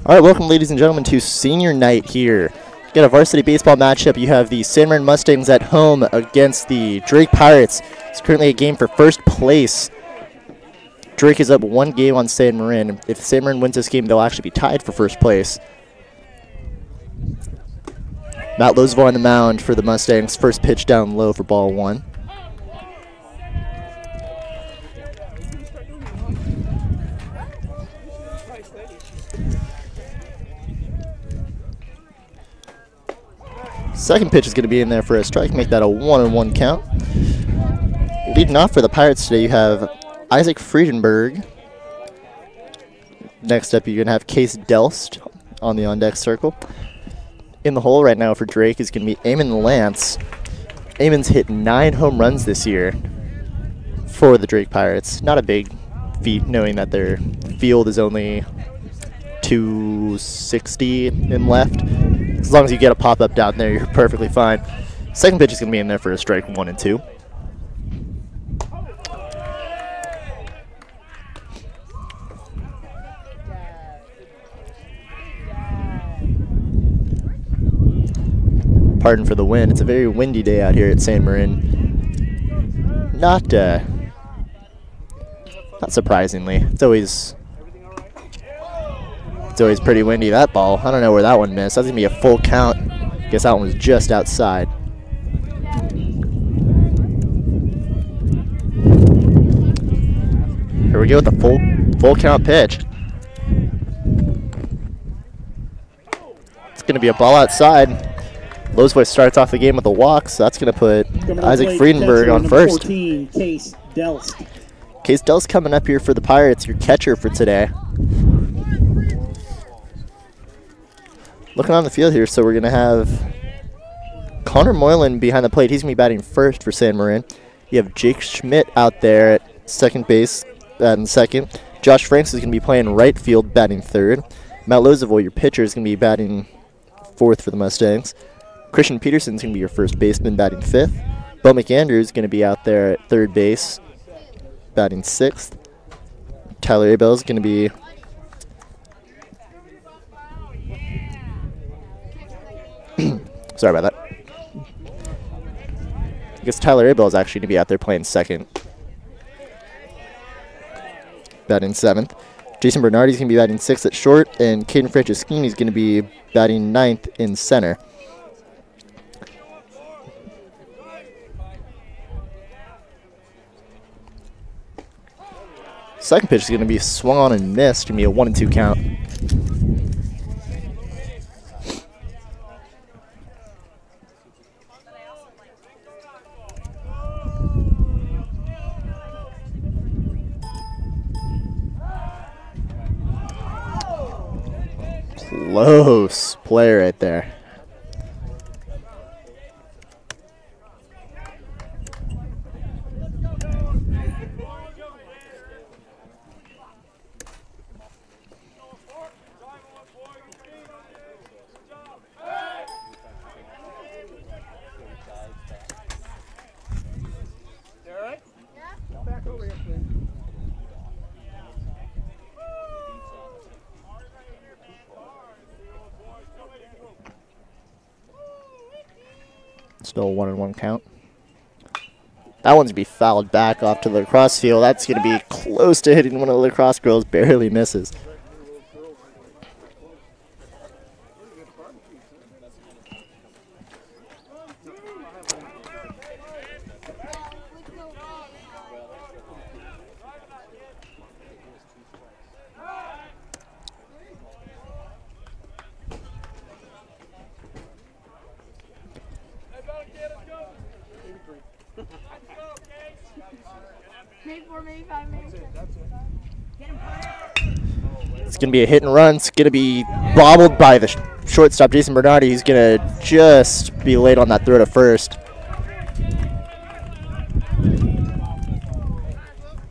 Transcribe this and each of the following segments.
All right, welcome, ladies and gentlemen, to senior night here. You got a varsity baseball matchup. You have the San Marin Mustangs at home against the Drake Pirates. It's currently a game for first place. Drake is up 1 game on San Marin. If San Marin wins this game, they'll actually be tied for first place. Matt Lozevo on the mound for the Mustangs. First pitch down low for ball 1. Second pitch is going to be in there for a strike, make that a 1-1 count. Leading off for the Pirates today, you have Isaac Friedenberg. Next up, you're going to have Case Delst on the on-deck circle. In the hole right now for Drake is going to be Eamon Lance. Eamon's hit 9 home runs this year for the Drake Pirates. Not a big feat, knowing that their field is only 260 in left. As long as you get a pop-up down there, you're perfectly fine. Second pitch is going to be in there for a strike 1 and 2. Pardon for the wind. It's a very windy day out here at San Marin. Not surprisingly. It's always pretty windy. That ball, I don't know where that one missed. That's going to be a full count. Guess that one was just outside. Here we go with the full count pitch. It's going to be a ball outside. Lozevo starts off the game with a walk, so that's going to put Isaac Friedenberg on first. 14, Case Delst. Case Delst coming up here for the Pirates, your catcher for today. Looking on the field here, so we're going to have Connor Moylan behind the plate. He's going to be batting first for San Marin. You have Jake Schmidt out there at second base, batting second. Josh Franks is going to be playing right field, batting third. Matt Lozevo, your pitcher, is going to be batting fourth for the Mustangs. Christian Peterson is going to be your first baseman, batting fifth. Bo McAndrews is going to be out there at third base, batting sixth. Tyler Abel is going to be sorry about that. I guess Tyler Abel is actually going to be out there playing second, batting seventh. Jason Bernardi is going to be batting sixth at short, and Caden Franceschini is going to be batting ninth in center. Second pitch is going to be swung on and missed. Going to be a 1 and 2 count. Close play right there. Still a 1 and 1 count. That one's going to be fouled back off to the lacrosse field. That's going to be close to hitting one of the lacrosse girls. Barely misses. It's going to be a hit and run. It's going to be bobbled by the shortstop, Jason Bernardi. He's going to just be late on that throw to first.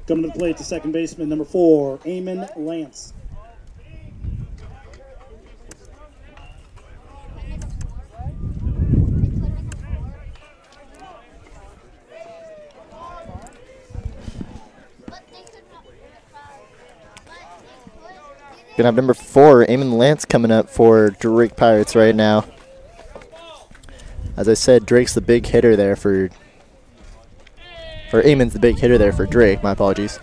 Coming to the plate to second baseman, number 4, Eamon Lance. Gonna have number 4, Eamon Lance, coming up for Drake Pirates right now. As I said, Drake's the big hitter there for, or Eamon's the big hitter there for Drake, my apologies.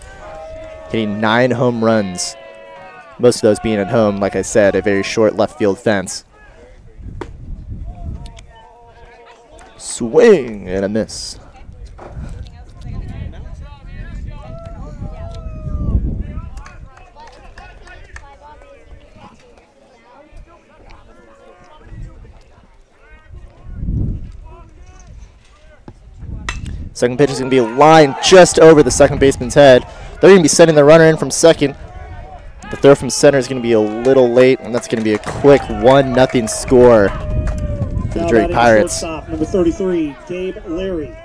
Hitting 9 home runs. Most of those being at home, like I said, a very short left field fence. Swing and a miss. Second pitch is going to be a line just over the second baseman's head. They're going to be sending the runner in from second. The throw from center is going to be a little late, and that's going to be a quick 1-0 score for the Drake Pirates. Shortstop, number 33, Gabe Leary.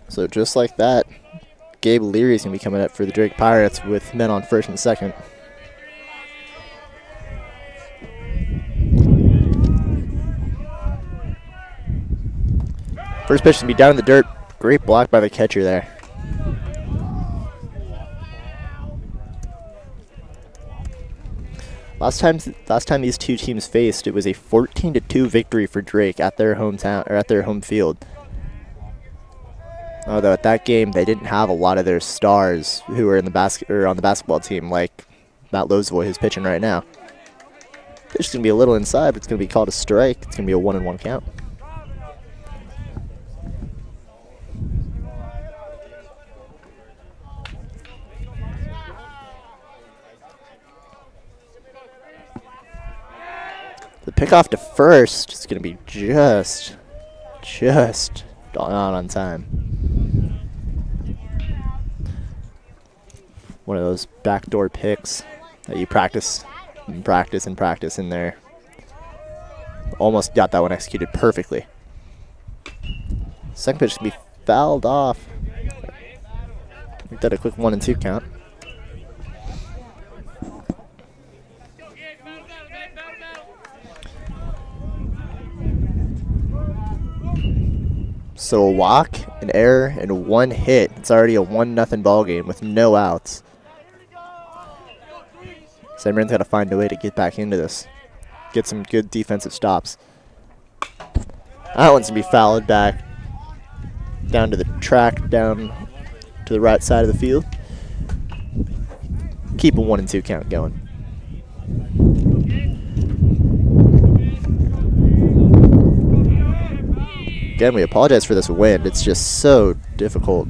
So just like that, Gabe Leary is going to be coming up for the Drake Pirates with men on first and second. First pitch is going to be down in the dirt. Great block by the catcher there. Last time these two teams faced, it was a 14-2 victory for Drake at their hometown, or at their home field. Although at that game they didn't have a lot of their stars who were in the on the basketball team, like Matt Lovezoy, who's pitching right now. Pitch is gonna be a little inside, but it's gonna be called a strike. It's gonna be a 1-1 count. The pickoff to first is gonna be just not on time. One of those backdoor picks that you practice and practice and practice in there. Almost got that one executed perfectly. Second pitch is going to be fouled off. We did a quick 1-2 count. So a walk, an error, and 1 hit. It's already a 1-0 ball game with no outs. So Marin's got to find a way to get back into this. Get some good defensive stops. That one's going to be fouled back down to the track, down to the right side of the field. Keep a 1-2 count going. Again, we apologize for this wind. It's just so difficult.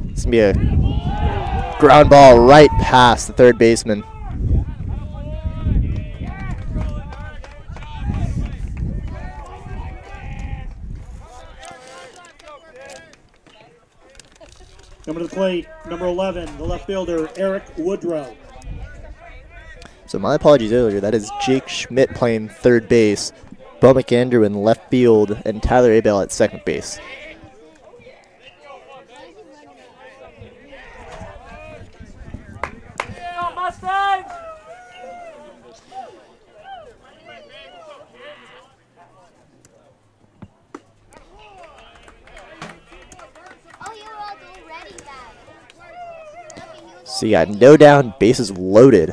It's going to be a ground ball right past the third baseman. Coming to the plate, number 11, the left fielder, Eric Woodrow. So my apologies earlier. That is Jake Schmidt playing third base, Bo McAndrew in left field, and Tyler Abel at second base. So you got no down, bases loaded.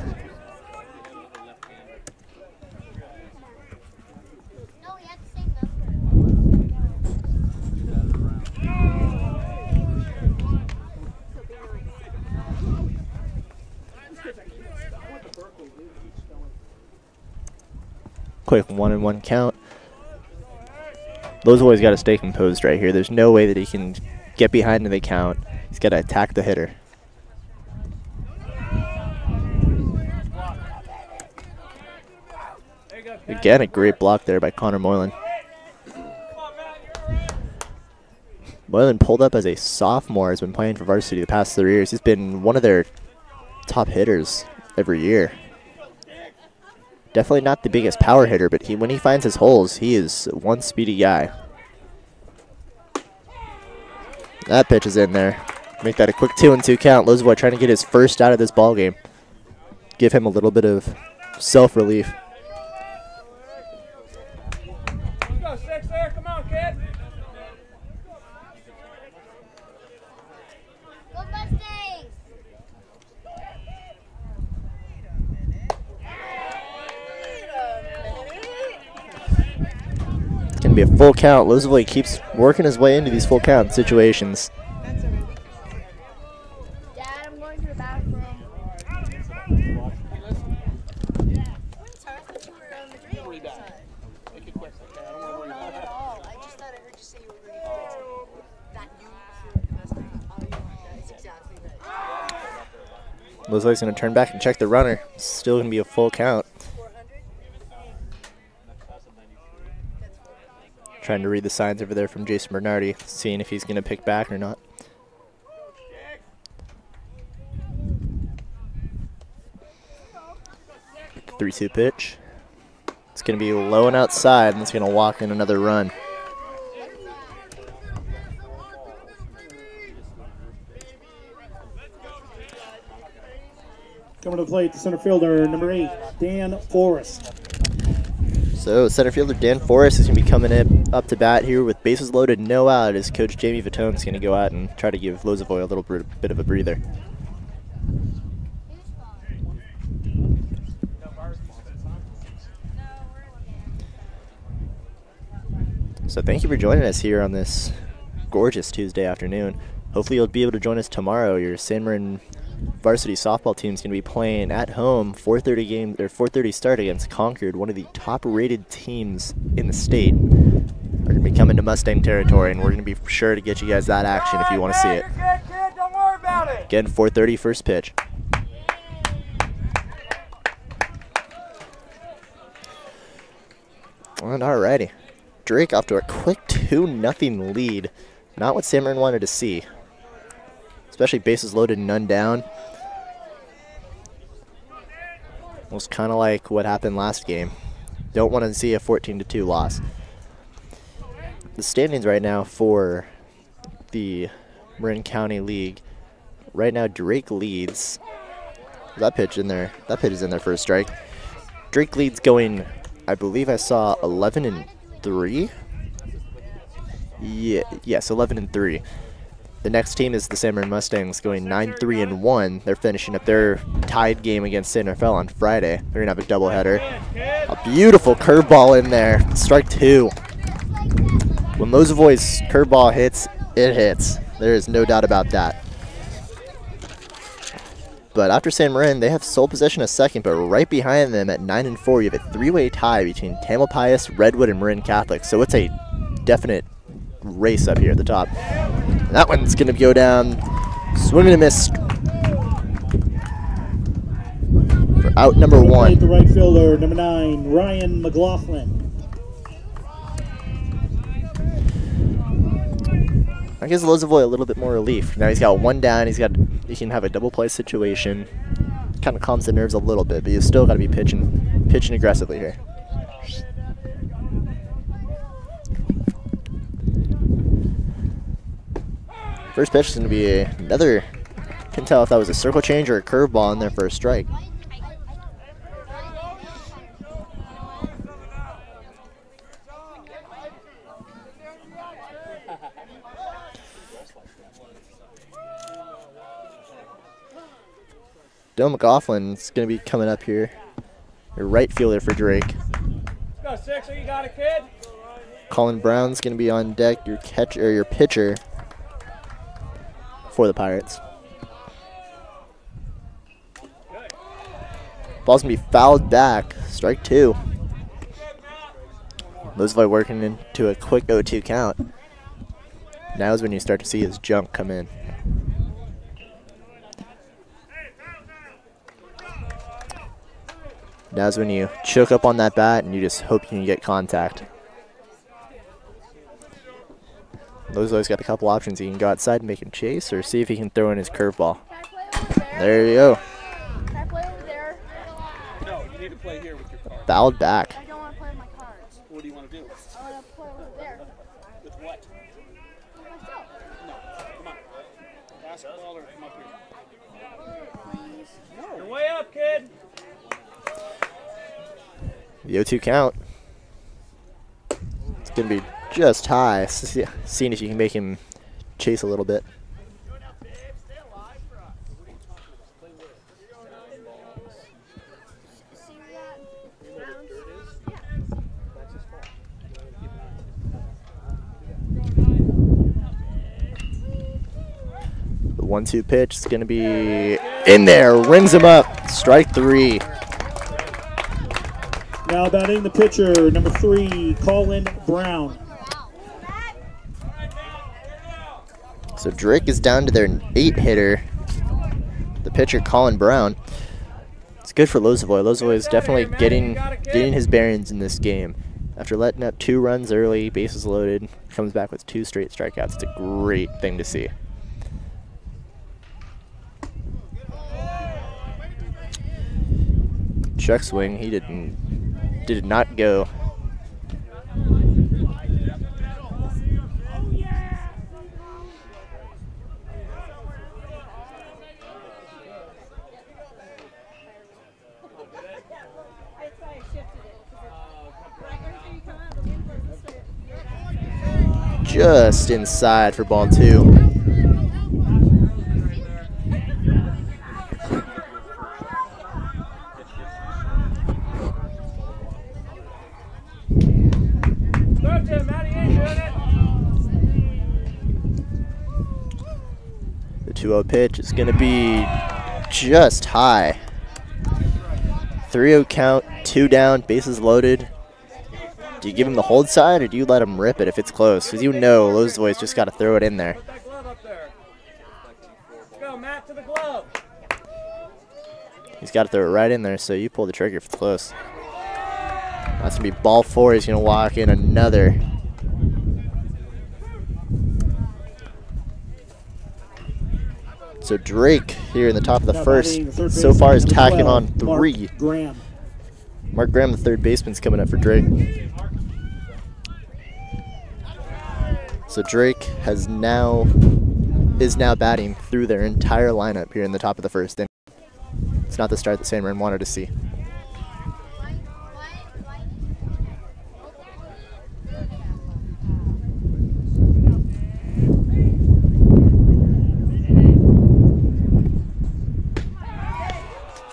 Quick 1-1 count. Lovezoy's got to stay composed right here. There's no way that he can get behind in the count. He's got to attack the hitter. Again, a great block there by Connor Moylan. Moylan pulled up as a sophomore, has been playing for Varsity the past 3 years. He's been one of their top hitters every year Definitely not the biggest power hitter, but when he finds his holes, he is one speedy guy. That pitch is in there. Make that a quick 2-2 count. Lozovoy trying to get his first out of this ball game. Give him a little bit of self-relief. Go, six there. Come on, kid. Go Mustangs! It's going to be a full count. Lozovoy keeps working his way into these full count situations. Dad, I'm going to the bathroom. Lozovoy's going to turn back and check the runner. Still going to be a full count. Trying to read the signs over there from Jason Bernardi, seeing if he's going to pick back or not. The 3-2 pitch. It's going to be low and outside, and it's going to walk in another run. Coming to the plate, the center fielder, number 8, Dan Forrest. So center fielder Dan Forrest is going to be coming in up to bat here with bases loaded, no out, as Coach Jamie Vitone is going to go out and try to give Lozovoy a little bit of a breather. So thank you for joining us here on this gorgeous Tuesday afternoon. Hopefully you'll be able to join us tomorrow. Your San Marin varsity softball team is going to be playing at home 4:30 start against Concord, one of the top-rated teams in the state. We're going to be coming to Mustang territory, and we're going to be sure to get you guys that action if you want to see it. You're good, kid. Don't worry about it. Again, 4:30 first pitch. And alrighty, Drake off to a quick 2-0 lead. Not what San Marin wanted to see. Especially bases loaded, none down. It was kind of like what happened last game. Don't want to see a 14-2 loss. The standings right now for the Marin County League. Right now, Drake leads. That pitch in there. That pitch is in there for a strike. Drake leads going, I believe I saw 11-3. Yes, 11-3. The next team is the San Marin Mustangs going 9-3-1. They're finishing up their tied game against San Rafael on Friday. They're going to have a doubleheader. A beautiful curveball in there. Strike 2. When Lozovoy's curveball hits, it hits. There is no doubt about that. But after San Marin, they have sole possession of second, but right behind them at 9-4, you have a three-way tie between Tamalpais, Redwood, and Marin Catholic. So it's a definite race up here at the top. That one's going to go down, swing and a miss for out number 1. The right fielder, number 9, Ryan McLaughlin. That gives Lozovoy a little bit more relief. Now he's got one down. He can have a double play situation. Kind of calms the nerves a little bit, but you still got to be pitching aggressively here. First pitch is going to be another, couldn't tell if that was a circle change or a curveball in there for a strike. Dylan McLaughlin's going to be coming up here, your right fielder for Drake. Go, Sixer. You got it, kid. Colin Brown's going to be on deck, your pitcher for the Pirates. Ball's going to be fouled back. Strike 2. Lozovoy working into a quick 0-2 count. Now is when you start to see his jump come in. Now is when you choke up on that bat and you just hope you can get contact. Lozovoy's got a couple options. He can go outside and make him chase, or see if he can throw in his curveball. There you go. Can I play over there? No, you need to play here with your cards. Fouled back. I don't want to play with my cards. What do you want to do? I want to play over there. With what? With myself. No. Come on. Basketball or come up here? You're way up, kid. The 0-2 count. It's going to be just high. Seeing if you can make him chase a little bit. See where that round? The 1-2 pitch is going to be in there. Rings him up. Strike 3. Now batting the pitcher, number 3, Colin Brown. So Drake is down to their 8 hitter. The pitcher, Colin Brown. It's good for Lozovoy. Lozovoy is definitely getting his bearings in this game. After letting up 2 runs early, bases loaded, comes back with 2 straight strikeouts. It's a great thing to see. Check swing. He did not go. Just inside for ball 2. The 2-0 pitch is going to be just high. 3-0 count, 2 down, bases loaded. Do you give him the hold side or do you let him rip it if it's close? Because you know Lozovoy's just got to throw it in there. Put that glove up there. Let's go, Matt, to the glove. He's got to throw it right in there, so you pull the trigger if it's close. That's going to be ball 4. He's going to walk in another. So Drake here in the top of the Now first batting the third so far is baseman, tacking number on 12, 3. Mark Graham. Mark Graham, the third baseman's coming up for Drake. So Drake is now batting through their entire lineup here in the top of the first inning. It's not the start that San Marin wanted to see.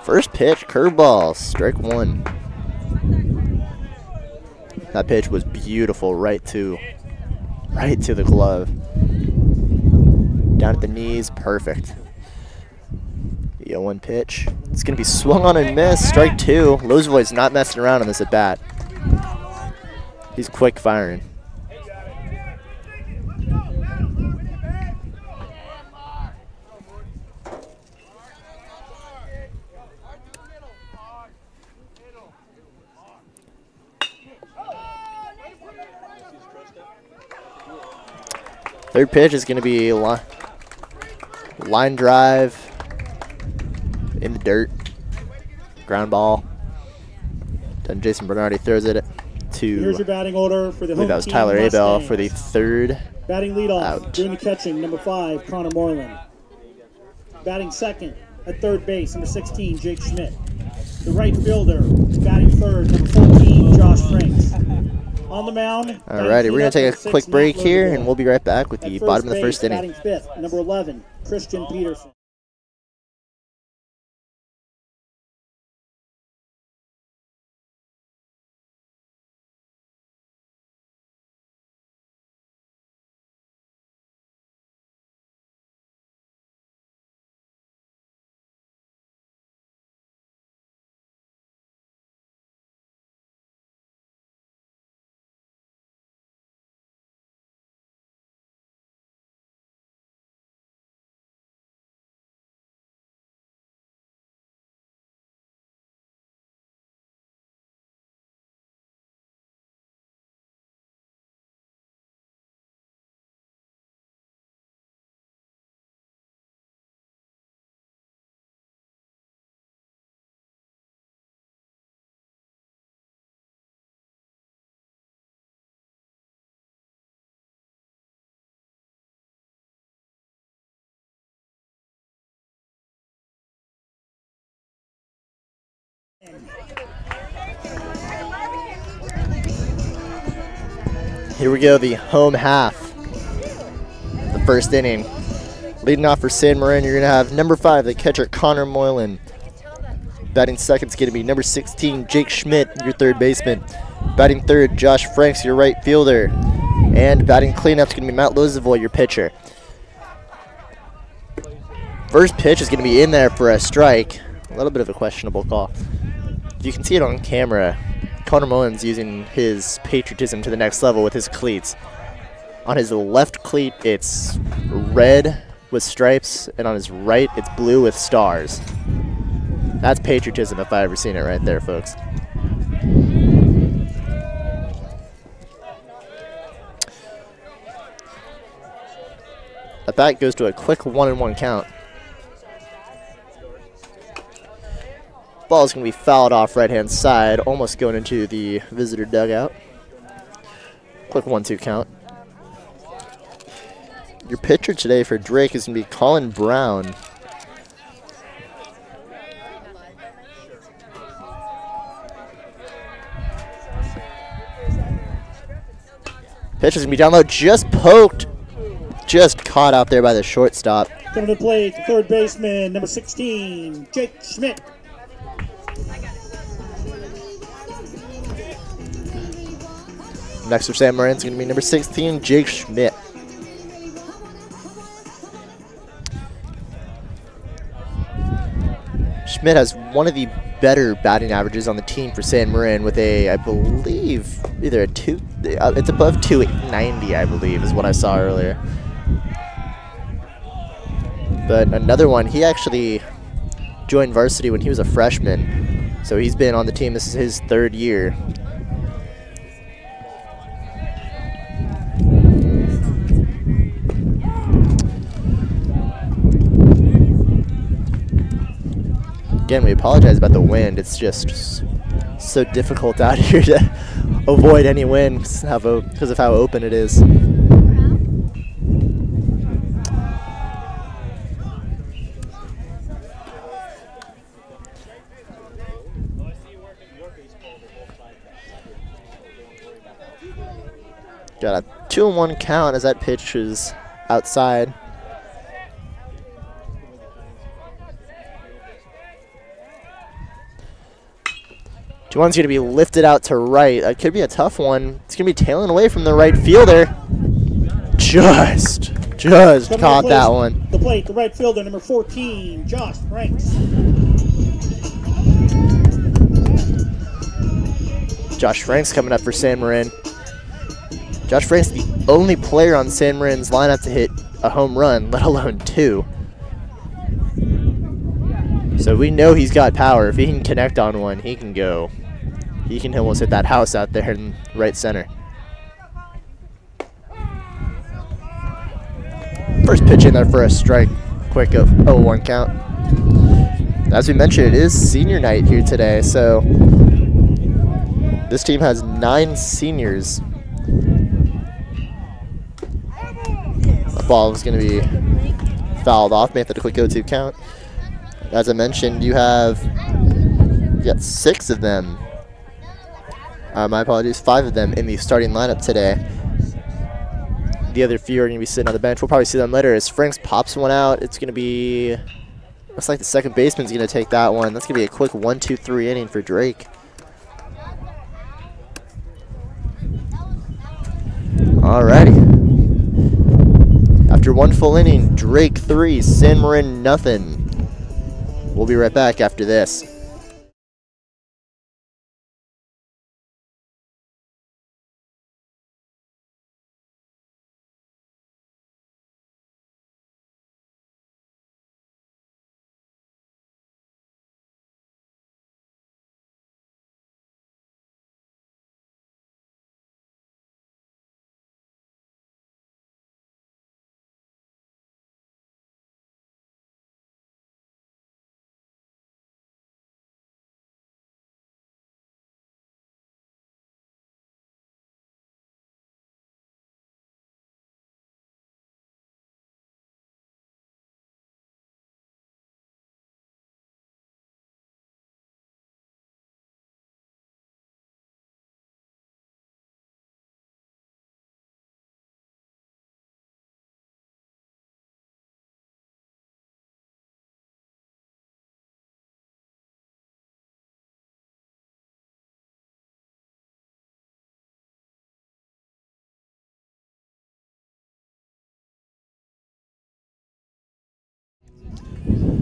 First pitch, curveball, strike 1. That pitch was beautiful, right to the glove. Down at the knees, perfect. The 0-1 pitch. It's going to be swung on and missed, strike 2. Lozovoy's not messing around on this at bat. He's quick firing. Third pitch is going to be line drive in the dirt. Ground ball. Then Jason Bernardi throws it to, Here's your batting order for the I believe home that was team Tyler Abel Mustangs. for the 3rd. Batting leadoff, Out. doing the catching, number 5, Connor Moreland. Batting second, at third base, number 16, Jake Schmidt. The right fielder, batting third, number 14, Josh Franks. On the mound. Alrighty, we're going to take a quick break here, and we'll be right back with the bottom of the first inning. Batting fifth, number 11, Christian Peterson. Here we go, the home half. The first inning. Leading off for San Marin, you're going to have number 5, the catcher Connor Moylan. Batting second is going to be number 16, Jake Schmidt, your third baseman. Batting third, Josh Franks, your right fielder. And batting cleanup is going to be Matt Lozevoy, your pitcher. First pitch is going to be in there for a strike. A little bit of a questionable call. You can see it on camera. Connor Moylan's using his patriotism to the next level with his cleats. On his left cleat, it's red with stripes, and on his right, it's blue with stars. That's patriotism if I ever seen it right there, folks. The bat goes to a quick 1-1 count. Ball's going to be fouled off right-hand side, almost going into the visitor dugout. Quick 1-2 count. Your pitcher today for Drake is going to be Colin Brown. Pitch is going to be down low, just poked. Just caught out there by the shortstop. Coming to the plate, third baseman, number 16, Jake Schmidt. Next for San Marin is going to be number 16, Jake Schmidt. Schmidt has one of the better batting averages on the team for San Marin with a, I believe, either a it's above 290, I believe, is what I saw earlier. But another one, he actually joined Varsity when he was a freshman, so he's been on the team. This is his third year. Again, we apologize about the wind. It's just so difficult out here to avoid any wind because of how open it is. Got a 2-1 count as that pitch is outside. One's going to be lifted out to right. That could be a tough one. It's going to be tailing away from the right fielder. Just caught that one. The plate, the right fielder, number 14, Josh Franks. Josh Franks coming up for San Marin. Josh Franks, the only player on San Marin's lineup to hit a home run, let alone 2. So we know he's got power. If he can connect on one, he can go. He can almost hit that house out there in right center. First pitch in there for a strike. Quick 0-1 count. As we mentioned, it is senior night here today, so this team has 9 seniors. The ball is going to be fouled off. Made that a quick 0-2 count. As I mentioned, you got 6 of them. My apologies, 5 of them in the starting lineup today. The other few are going to be sitting on the bench. We'll probably see them later as Franks pops one out. It's going to be, looks like the second baseman's going to take that one. That's going to be a quick 1-2-3 inning for Drake. Alrighty. After 1 full inning, Drake 3, San Marin nothing. We'll be right back after this.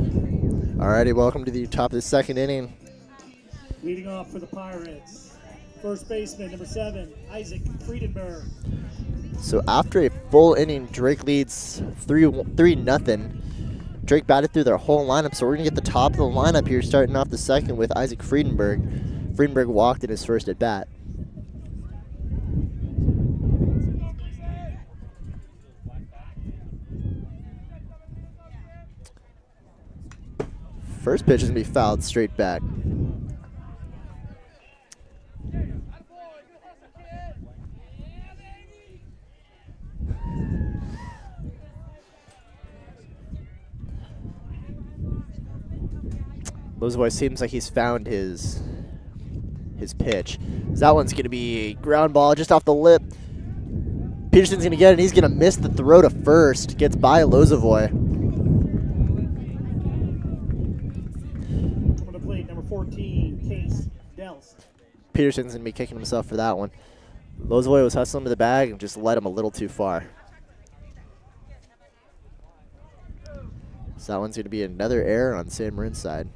Alrighty, welcome to the top of the second inning. Leading off for the Pirates, first baseman, number 7, Isaac Friedenberg. So after a full inning, Drake leads 3-0. Drake batted through their whole lineup, so we're going to get the top of the lineup here, starting off the second with Isaac Friedenberg. Friedenberg walked in his first at bat. First pitch is going to be fouled straight back. Lozovoy seems like he's found his pitch. So that one's going to be a ground ball just off the lip. Peterson's going to get it, and he's going to miss the throw to first. Gets by Lozovoy. Coming to plate, number 14, Case Dels. Peterson's going to be kicking himself for that one. Lozovoy was hustling to the bag and just led him a little too far. So that one's going to be another error on San Marin's side.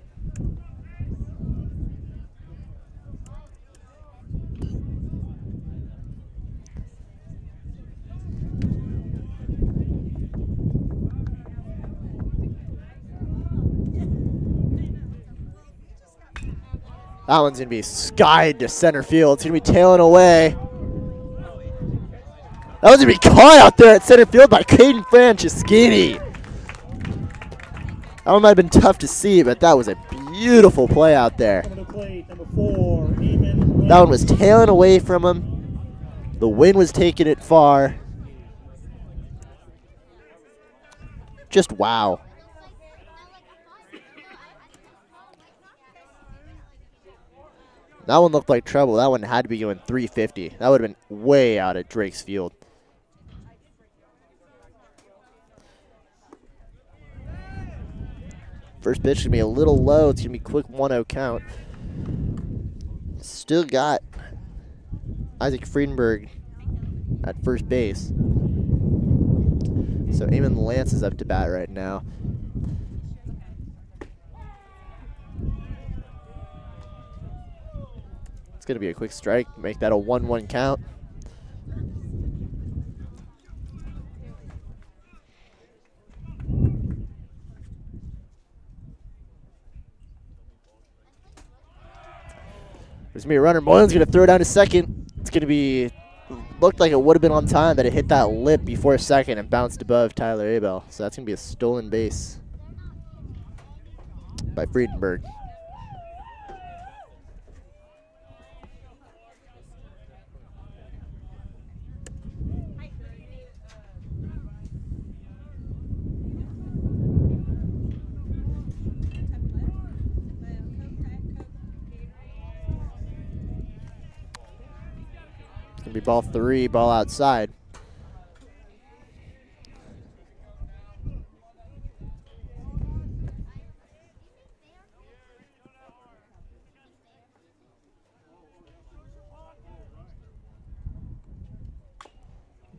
That one's going to be skied to center field. It's going to be tailing away. That one's going to be caught out there at center field by Caden Franceschini. That one might have been tough to see, but that was a beautiful play out there. Coming to plate, number 4, Eamon. That one was tailing away from him. The wind was taking it far. Just wow. That one looked like trouble. That one had to be going 350. That would have been way out at Drake's field. First pitch is going to be a little low. It's going to be quick 1-0 count. Still got Isaac Friedenberg at first base. So Eamon Lance is up to bat right now. It's going to be a quick strike, make that a 1-1 count. There's going to be a runner. Moylan's going to throw down to second. It's going to be, looked like it would have been on time, but it hit that lip before second and bounced above Tyler Abel. So that's going to be a stolen base by Friedenberg. Be ball 3, ball outside.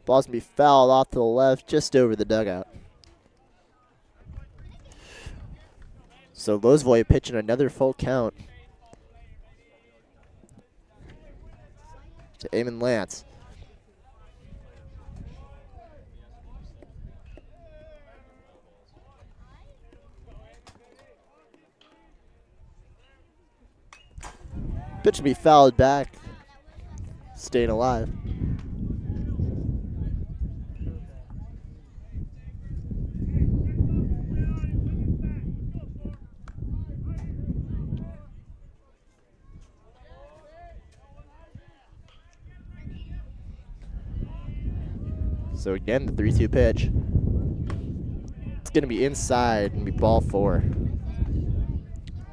Ball's gonna be fouled off to the left, just over the dugout. So Lozovoy pitching another full count to Eamon Lance. Pitch to be fouled back, staying alive. So again, the 3-2 pitch. It's going to be inside and be ball 4.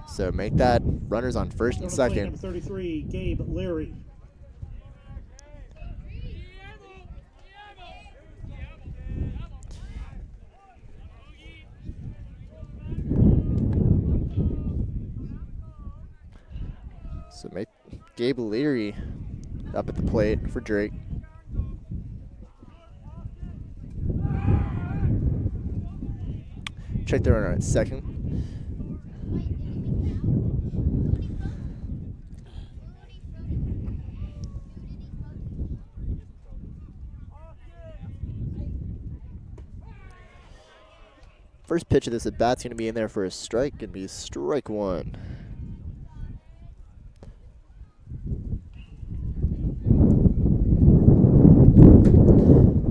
So make that runners on first and second. Number 33, Gabe Leary. So make Gabe Leary up at the plate for Drake. Check the runner at second. First pitch of this at bat's going to be in there for a strike. Going to be strike one.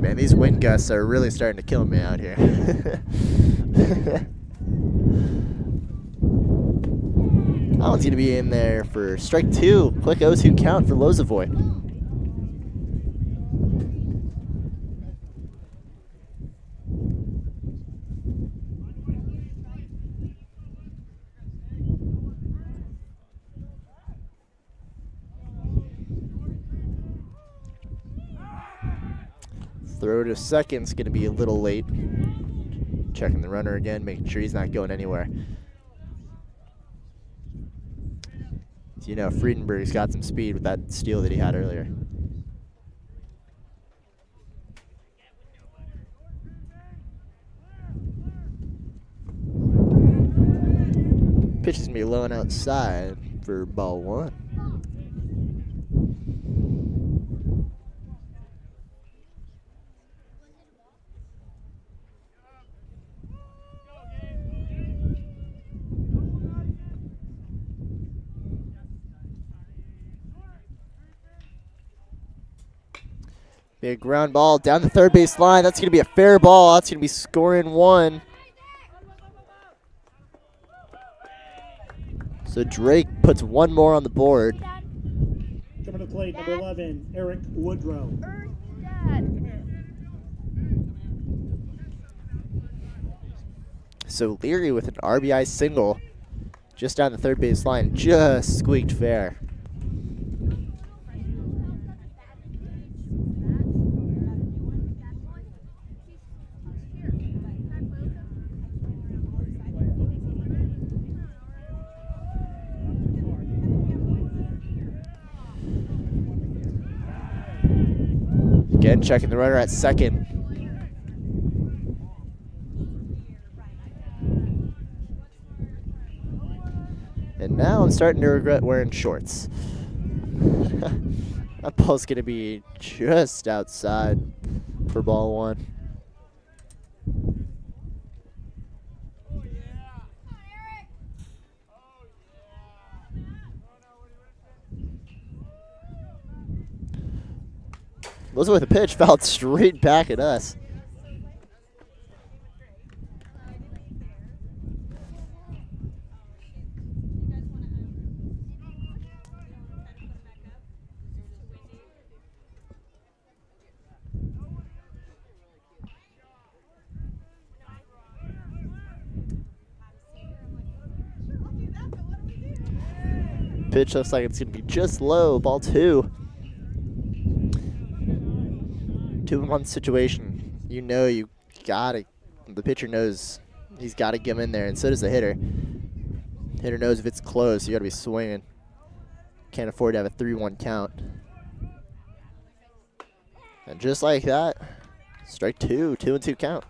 Man, these wind gusts are really starting to kill me out here. That one's going to be in there for strike two. Quick 0-2 count for Lozovoy. Throw to second's going to be a little late. Checking the runner again, making sure he's not going anywhere. So you know, Friedenberg's got some speed with that steal that he had earlier. Pitch is going to be low and outside for ball one. Big ground ball down the third base line. That's going to be a fair ball. That's going to be scoring one. So Drake puts one more on the board. Coming to the plate, number 11, Eric Woodrow. So Leary with an RBI single just down the third base line. Just squeaked fair. Again, checking the runner at second. And now I'm starting to regret wearing shorts. That ball's going to be just outside for ball one. Those with a pitch fouled straight back at us. Pitch looks like it's going to be just low, ball two. 2-1 situation. You know you gotta, the pitcher knows he's gotta get him in there, and so does the hitter. Hitter knows if it's close, you gotta be swinging. Can't afford to have a 3-1 count. And just like that, strike two, 2-2 count.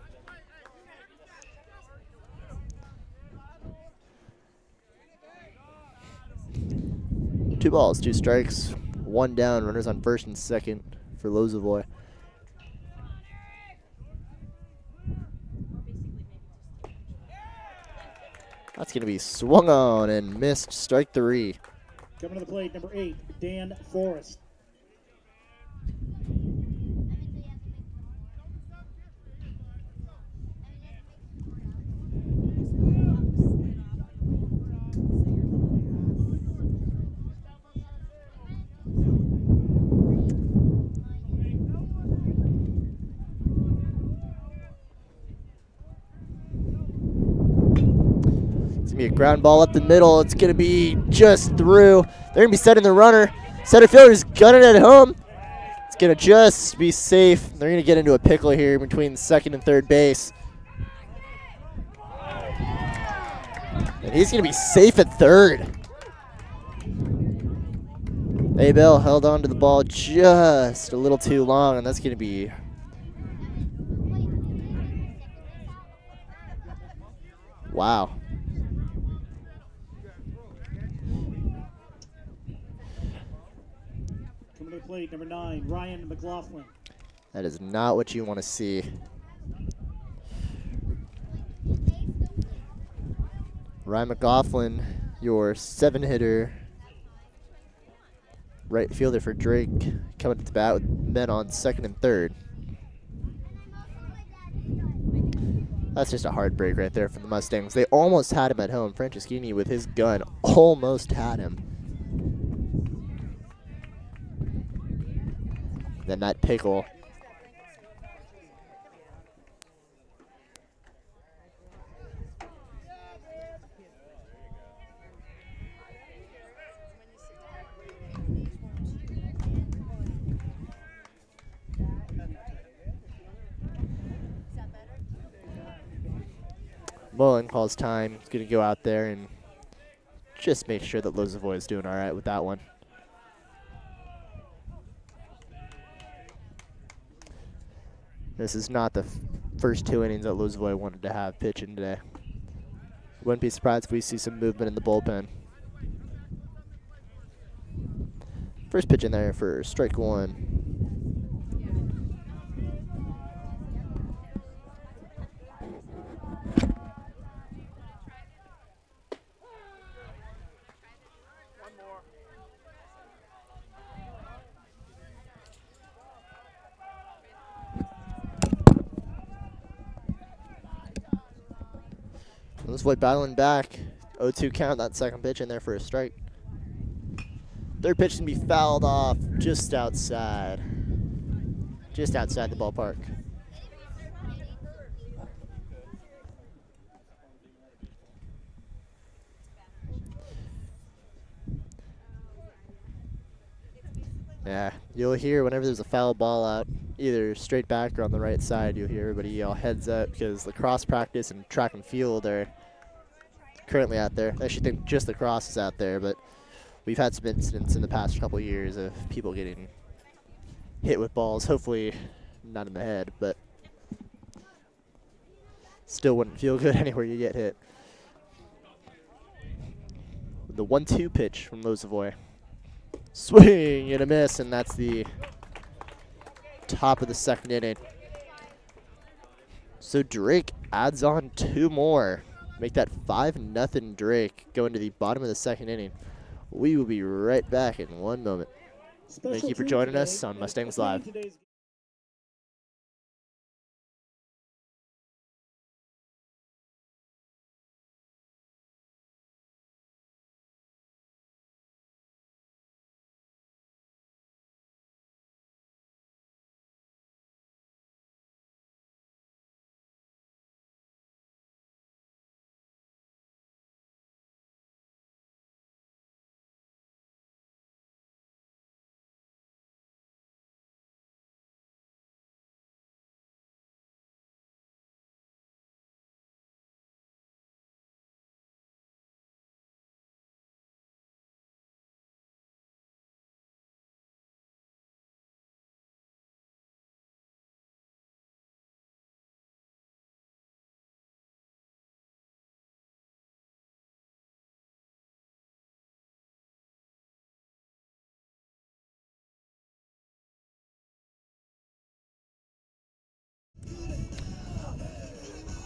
Two balls, two strikes, one down, runners on first and second for Lozovoy. That's going to be swung on and missed, strike three. Coming to the plate, number 8, Dan Forrest. Be a ground ball up the middle. It's going to be just through. They're going to be setting the runner. Center fielder's gunning it at home. It's going to just be safe. They're going to get into a pickle here between second and third base. And he's going to be safe at third. Abel held on to the ball just a little too long, and that's going to be wow. Coming to the plate, number 9, Ryan McLaughlin. That is not what you want to see. Ryan McLaughlin, your 7-hitter. Right fielder for Drake, coming to the bat with men on second and third. That's just a hard break right there for the Mustangs. They almost had him at home. Franceschini with his gun almost had him. Then that pickle. Mullen calls time. He's going to go out there and just make sure that Lozovoy is doing all right with that one. This is not the first 2 innings that Lozovoy wanted to have pitching today. Wouldn't be surprised if we see some movement in the bullpen. First pitch in there for strike 1. Lozovoy battling back. 0-2 count, that second pitch in there for a strike. Third pitch can be fouled off just outside. Just outside the ballpark. Yeah, you'll hear whenever there's a foul ball out, either straight back or on the right side, you'll hear everybody yell heads up because lacrosse practice and track and field are currently out there. I actually think just lacrosse is out there, but we've had some incidents in the past couple of years of people getting hit with balls, hopefully not in the head, but still wouldn't feel good anywhere you get hit. The 1-2 pitch from Lozovoy. Swing and a miss, and that's the top of the second inning. So Drake adds on 2 more. Make that 5-0 Drake going to the bottom of the second inning. We will be right back in 1 moment. Thank you for joining us on Mustangs Live.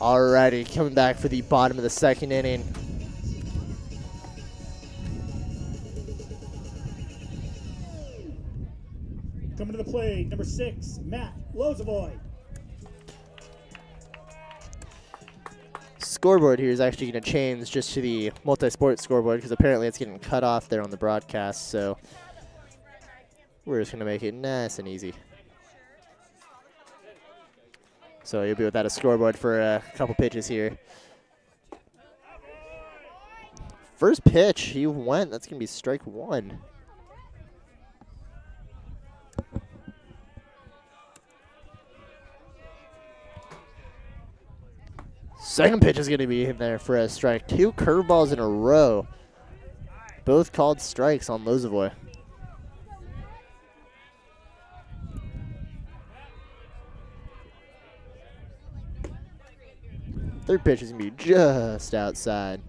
Alrighty, coming back for the bottom of the second inning. Coming to the plate, number 6, Matt Lozovoy. Scoreboard here is actually going to change just to the multi-sport scoreboard because apparently it's getting cut off there on the broadcast, so we're just going to make it nice and easy. So you'll be without a scoreboard for a couple pitches here. First pitch, he went. That's going to be strike 1. Second pitch is going to be in there for a strike. 2 curveballs in a row. Both called strikes on Lozovoy. Third pitch is going to be just outside.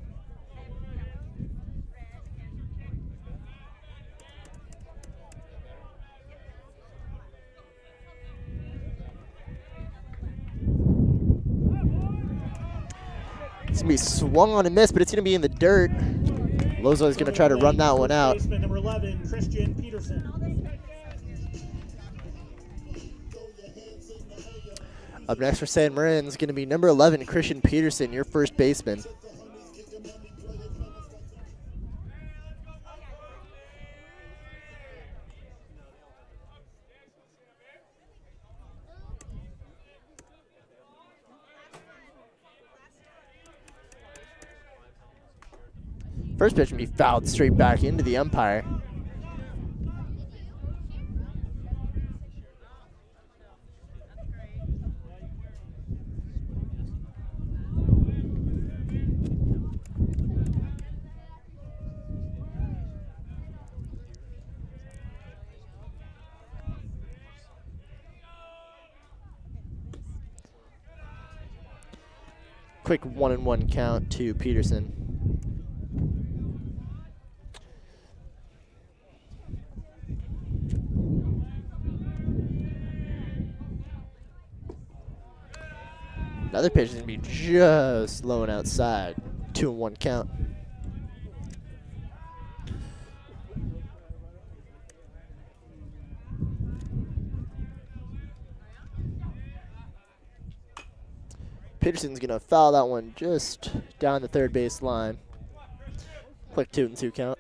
It's going to be swung on and missed, but it's going to be in the dirt. Lozo is going to try to run that one out. Baseman number 11, Christian Peterson. Up next for San Marin is going to be number 11, Christian Peterson, your first baseman. First pitch can be fouled straight back into the umpire. Quick 1-1 count to Peterson. Another pitch is going to be just low and outside. 2-1 count. Peterson's going to foul that one just down the third base line. Quick 2-2 count.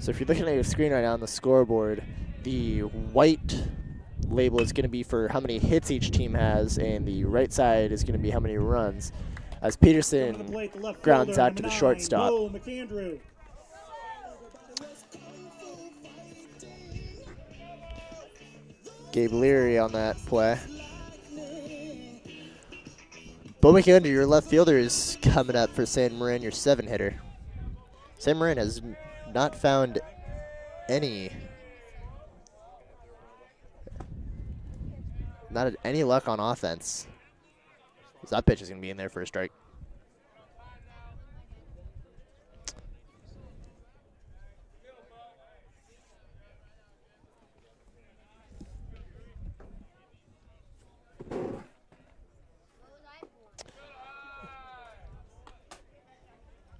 So if you're looking at your screen right now on the scoreboard, the white label is going to be for how many hits each team has, and the right side is going to be how many runs. As Peterson grounds out to the shortstop. Gabe Leary on that play. Bo McAndrew, your left fielder, is coming up for San Marin, your 7-hitter. San Marin has not found any luck on offense. So that pitch is going to be in there for a strike.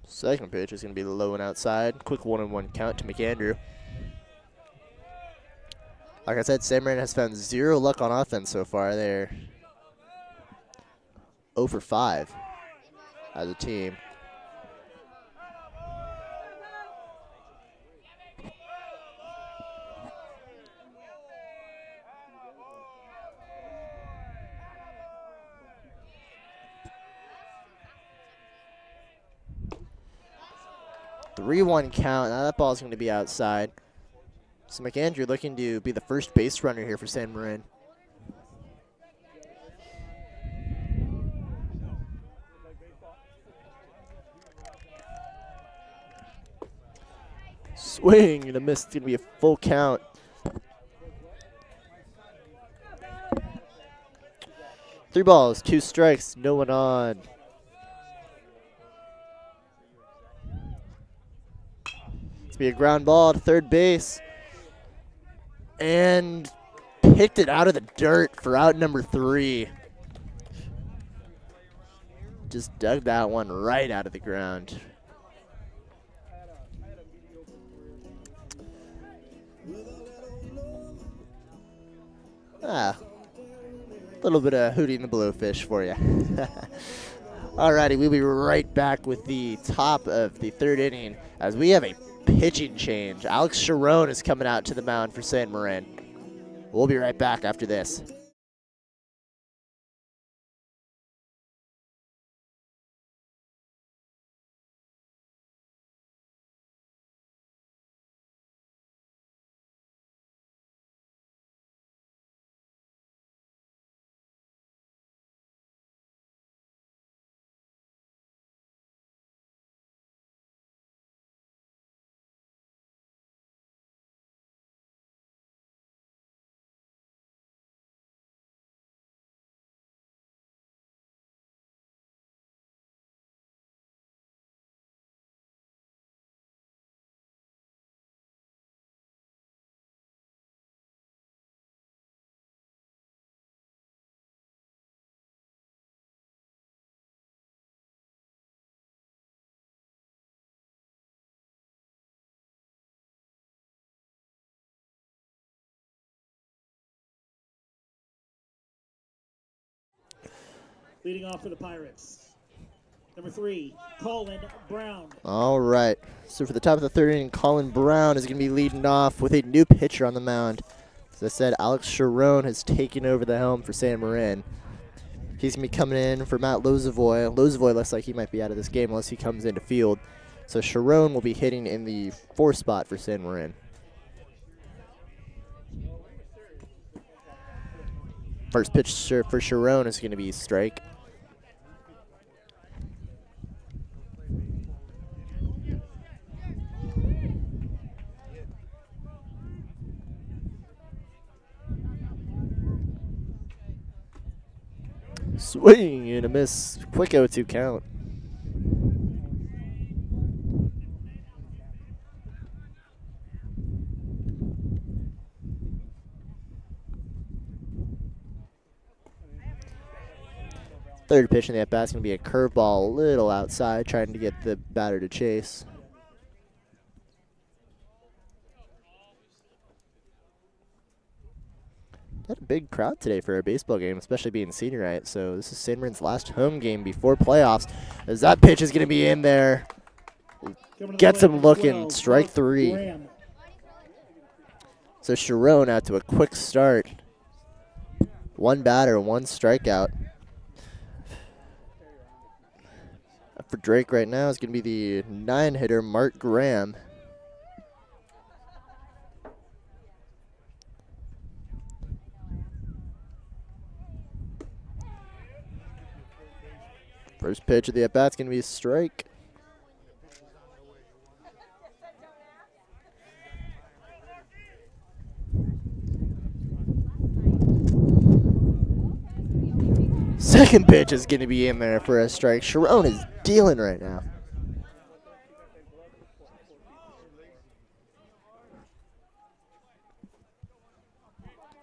Second pitch is going to be low and outside. Quick 1-1 count to McAndrew. Like I said, San Marin has found zero luck on offense so far. They're 0 for 5 as a team. The 3-1 count. Now that ball's going to be outside. So McAndrew looking to be the first base runner here for San Marin. Swing and a miss. It's going to be a full count. Three balls, 2 strikes, no one on. It's be a ground ball to third base. And picked it out of the dirt for out number 3. Just dug that one right out of the ground. A little bit of Hootie and the Blowfish for you. Alrighty, we'll be right back with the top of the 3rd inning as we have a pitching change. Alex Sharon is coming out to the mound for San Marin. We'll be right back after this. Leading off for the Pirates. Number 3, Colin Brown. All right. So for the top of the third inning, Colin Brown is going to be leading off with a new pitcher on the mound. As I said, Alex Sharon has taken over the helm for San Marin. He's going to be coming in for Matt Lozovoy. Lozovoy looks like he might be out of this game unless he comes into field. So Sharon will be hitting in the 4th spot for San Marin. First pitch for Sharon is going to be a strike. Swing and a miss. Quick 0-2 count. Third pitch in the at-bat is going to be a curveball a little outside, trying to get the batter to chase. Got a big crowd today for a baseball game, especially being senior night. So this is San Marin's last home game before playoffs. As that pitch is going to be in there. Gets him looking. Strike 3. So Sharon out to a quick start. 1 batter, 1 strikeout. Up for Drake right now is going to be the 9-hitter, Mark Graham. First pitch of the at-bat's going to be a strike. Second pitch is going to be in there for a strike. Sharon is dealing right now.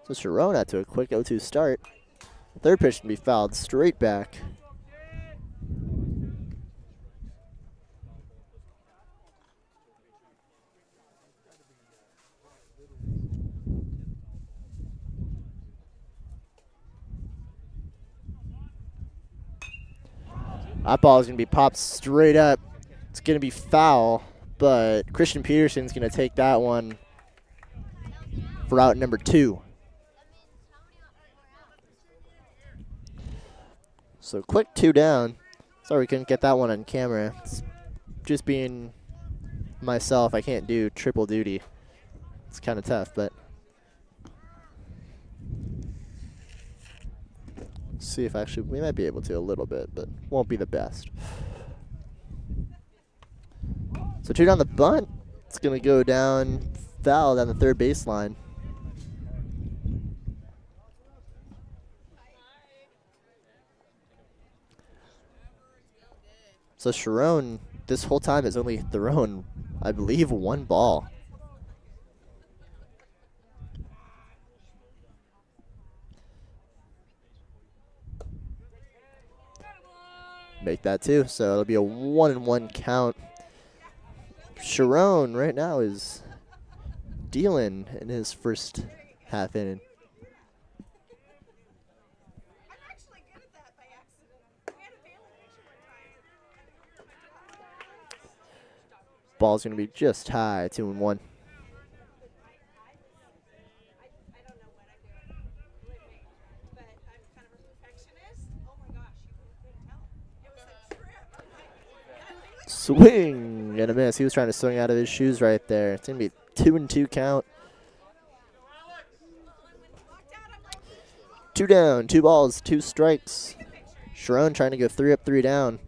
So Sharon out to a quick 0-2 start. Third pitch can be fouled straight back. That ball is going to be popped straight up. It's going to be foul, but Christian Peterson's going to take that one for out number 2. So quick 2 down. Sorry we couldn't get that one on camera. It's just being myself, I can't do triple duty. It's kind of tough, but see if actually we might be able to a little bit, but won't be the best. So 2 down the bunt. It's going to go down foul down the third baseline. So Sharon this whole time has only thrown, I believe, 1 ball. Make that 2, so it'll be a 1-1 count. Sharon right now is dealing in his first half inning. I'm actually good at that by accident. We had a family picture Ball's going to be just high, 2-1. I don't know what I'm doing, believe me, but I'm kind of a perfectionist. Oh my gosh, you couldn't tell. It was a trip. Swing and a miss. He was trying to swing out of his shoes right there. It's going to be a 2-2 count. 2 down, 2 balls, 2 strikes. Sharon trying to go 3 up, 3 down.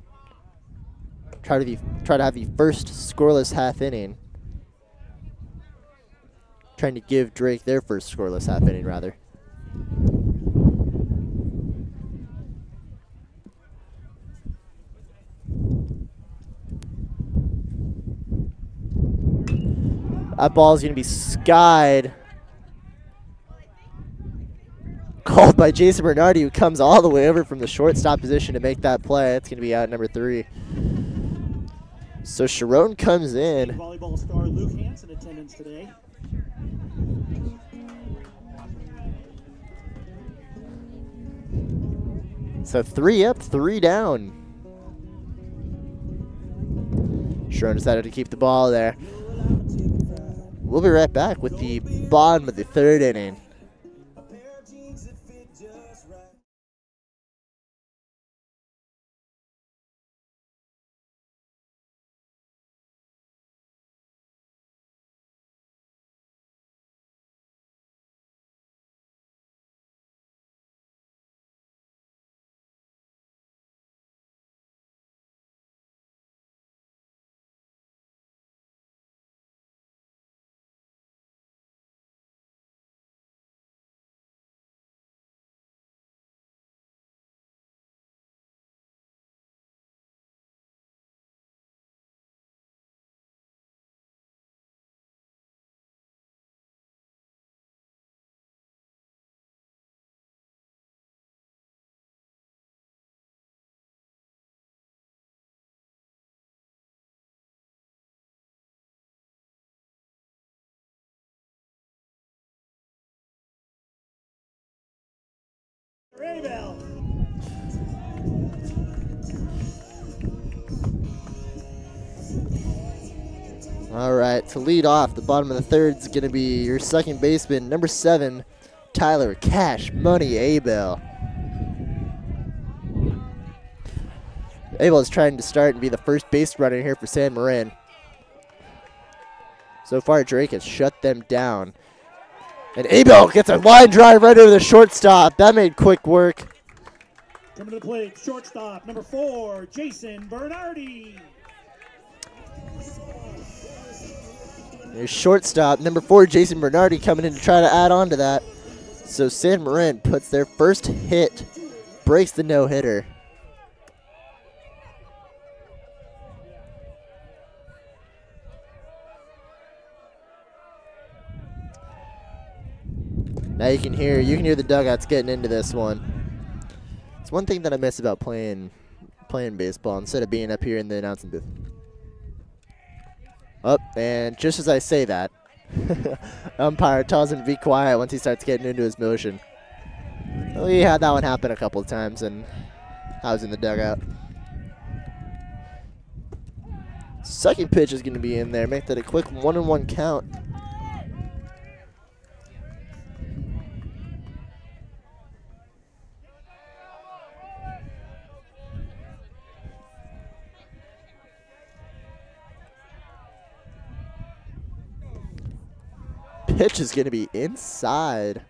Try to have the first scoreless half inning. Trying to give Drake their first scoreless half inning, rather. That ball is going to be skied. Called by Jason Bernardi, who comes all the way over from the shortstop position to make that play. It's going to be out number 3. So Sharon comes in. Volleyball star Luke Hansen attendance today. So 3 up, 3 down. Sharon decided to keep the ball there. We'll be right back with the bottom of the 3rd inning. Raybell. All right, to lead off, the bottom of the 3rd is going to be your second baseman, number 7, Tyler Cash Money Abel. Abel is trying to start and be the first base runner here for San Marin. So far, Drake has shut them down. And Abel gets a line drive right over the shortstop. That made quick work. Coming to the plate, shortstop, number 4, Jason Bernardi. There's shortstop, number 4, Jason Bernardi, coming in to try to add on to that. So San Marin puts their first hit, breaks the no-hitter. Now you can hear the dugouts getting into this one. It's one thing that I miss about playing baseball instead of being up here in the announcing booth. Up, and just as I say that, umpire tells him to be quiet once he starts getting into his motion. We had that one happen a couple of times, and I was in the dugout. Second pitch is going to be in there. Make that a quick 1-1 count. Pitch is going to be inside.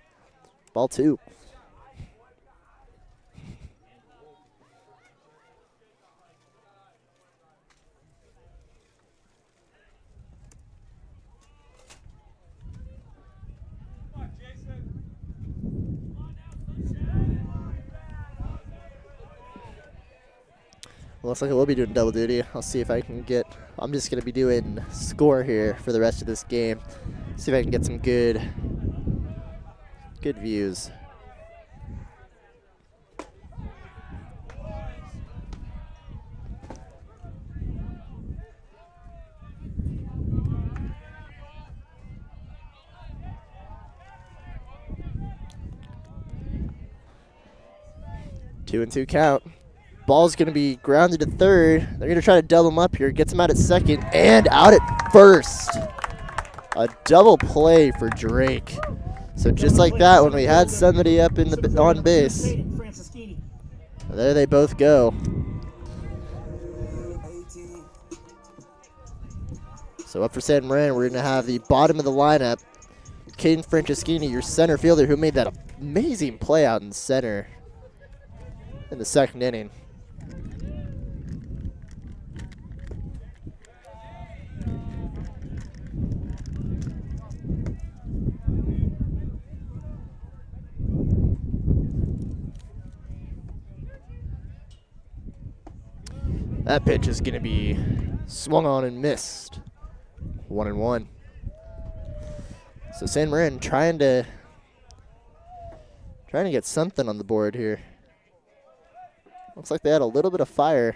Ball 2. Looks like I will be doing double duty. I'll see if I can get, I'm just going to be doing score here for the rest of this game. See if I can get some good views. Two and two count. Ball's going to be grounded to third. They're going to try to double him up here. Gets him out at second and out at first. A double play for Drake. So just like that, when we had somebody up in the on base, there they both go. So up for San Marin, we're going to have the bottom of the lineup. Caden Franceschini, your center fielder, who made that amazing play out in center in the second inning. That pitch is going to be swung on and missed. 1-1. So San Marin trying to get something on the board here. Looks like they had a little bit of fire.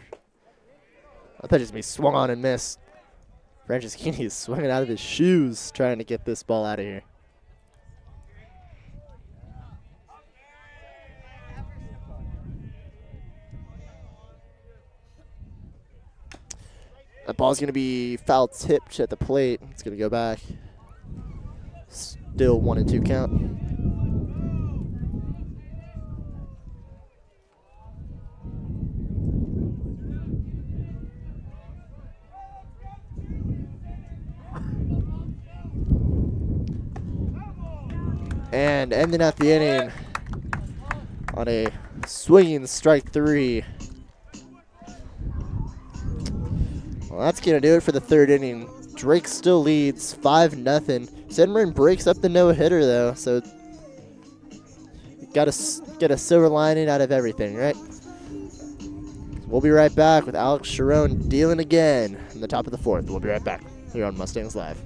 That pitch is going to be swung on and missed. Franceschini is swinging out of his shoes trying to get this ball out of here. That ball's going to be foul tipped at the plate. It's going to go back. Still 1-2 count. And ending out the inning on a swinging strike 3. Well, that's going to do it for the 3rd inning. Drake still leads 5-0. San Marin breaks up the no-hitter, though, so you got to get a silver lining out of everything, right? We'll be right back with Alex Sharon dealing again in the top of the 4th. We'll be right back here on Mustangs Live.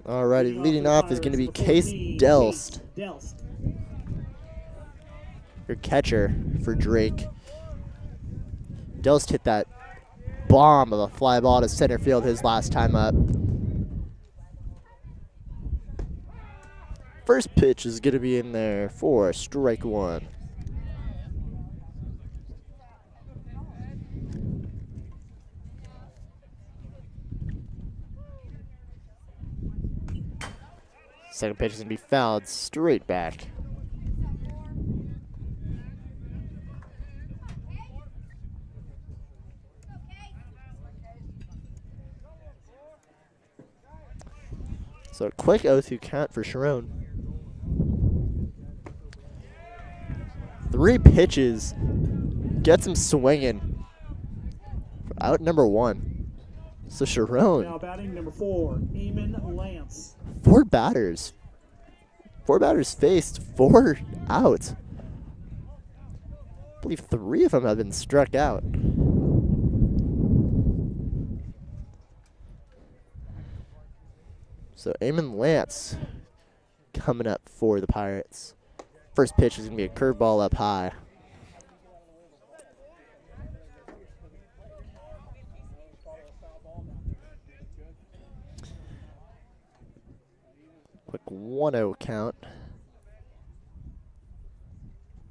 Alrighty, leading off is going to be Case Delst, your catcher for Drake. Delst hit that bomb of a fly ball to center field his last time up. First pitch is going to be in there for strike 1. Second pitch is going to be fouled straight back. So a quick 0-2 count for Sharon. 3 pitches. Gets him swinging. Out number 1. So Sharon. Now batting number 4, Eamon Lance. 4 batters. 4 batters faced, 4 out. I believe 3 of them have been struck out. So Eamon Lance coming up for the Pirates. First pitch is going to be a curveball up high. Quick 1-0 count.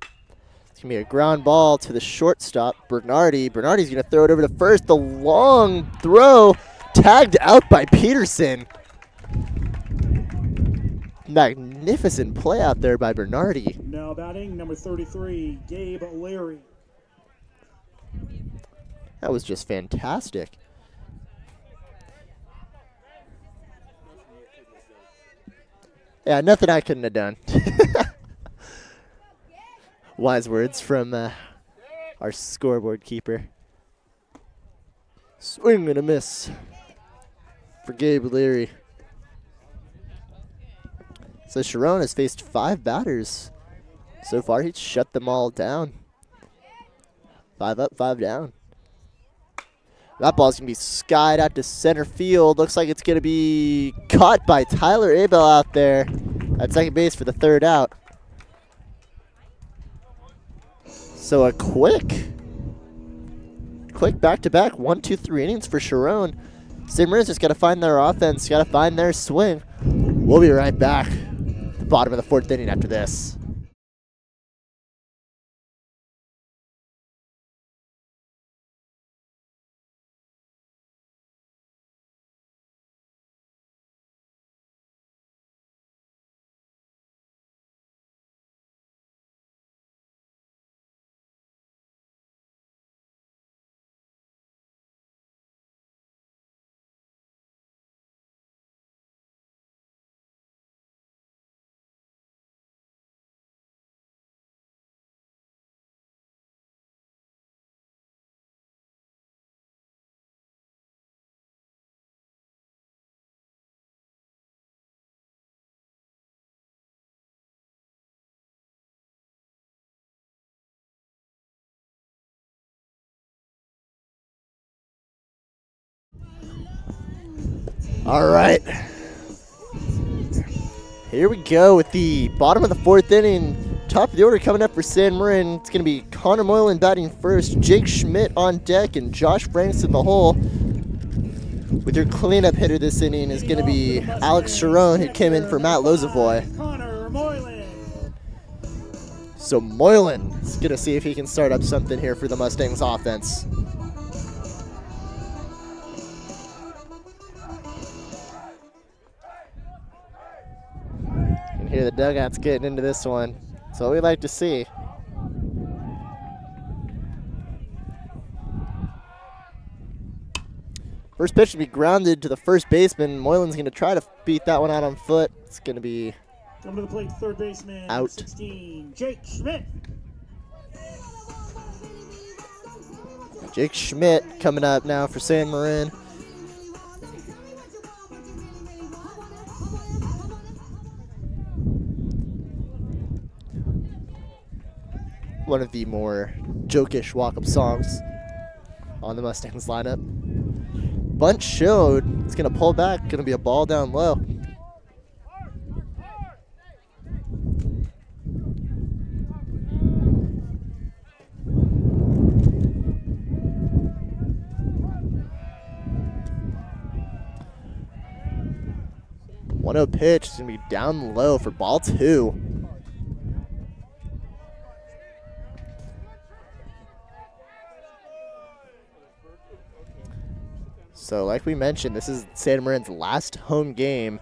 It's going to be a ground ball to the shortstop, Bernardi. Bernardi's going to throw it over to first. The long throw tagged out by Peterson. Magnificent play out there by Bernardi. Now batting number 33, Gabe Leary. That was just fantastic. Yeah, nothing I couldn't have done. Wise words from our scoreboard keeper. Swing and a miss for Gabe Leary. So Sharon has faced 5 batters. So far, he's shut them all down. 5 up, 5 down. That ball's going to be skied out to center field. Looks like it's going to be caught by Tyler Abel out there at second base for the 3rd out. So a quick back-to-back 1, 2, 3 innings for Sharon. St. Marin's just got to find their offense, got to find their swing. We'll be right back. The bottom of the 4th inning after this. All right. Here we go with the bottom of the 4th inning. Top of the order coming up for San Marin. It's going to be Connor Moylan batting first, Jake Schmidt on deck, and Josh Franks in the hole. With your cleanup hitter this inning is going to be Alex Sharon, who came in for Matt Lozavoy. Connor Moylan. So Moylan is going to see if he can start up something here for the Mustangs offense. You can hear the dugouts getting into this one. That's what we like to see. First pitch to be grounded to the first baseman. Moylan's going to try to beat that one out on foot. It's going to be Coming to the plate, third baseman, out. number 16, Jake Schmidt. Jake Schmidt coming up now for San Marin. One of the more jokish walk-up songs on the Mustangs lineup. Bunt showed. It's going to pull back. Going to be a ball down low. One-oh pitch. It's going to be down low for ball 2. So like we mentioned, this is San Marin's last home game.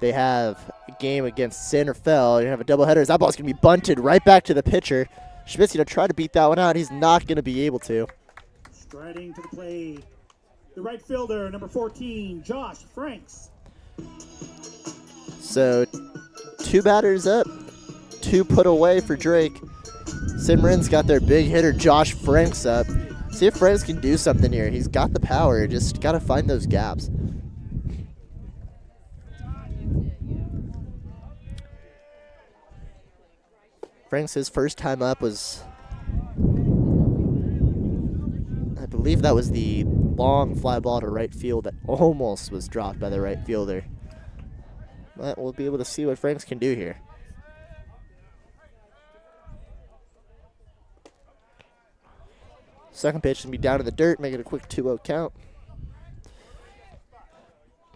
They have a game against Santa Fe. You have a doubleheader. That ball's going to be bunted right back to the pitcher. Schmidt's going to try to beat that one out. He's not going to be able to. Striding to the plate, the right fielder, number 14, Josh Franks. So 2 batters up, 2 put away for Drake. San Marin's got their big hitter, Josh Franks, up. See if Franks can do something here. He's got the power, just got to find those gaps. Franks, his first time up was, I believe that was the long fly ball to right field that almost was dropped by the right fielder. But we'll be able to see what Franks can do here. Second pitch can be down in the dirt, make it a quick 2-0 count.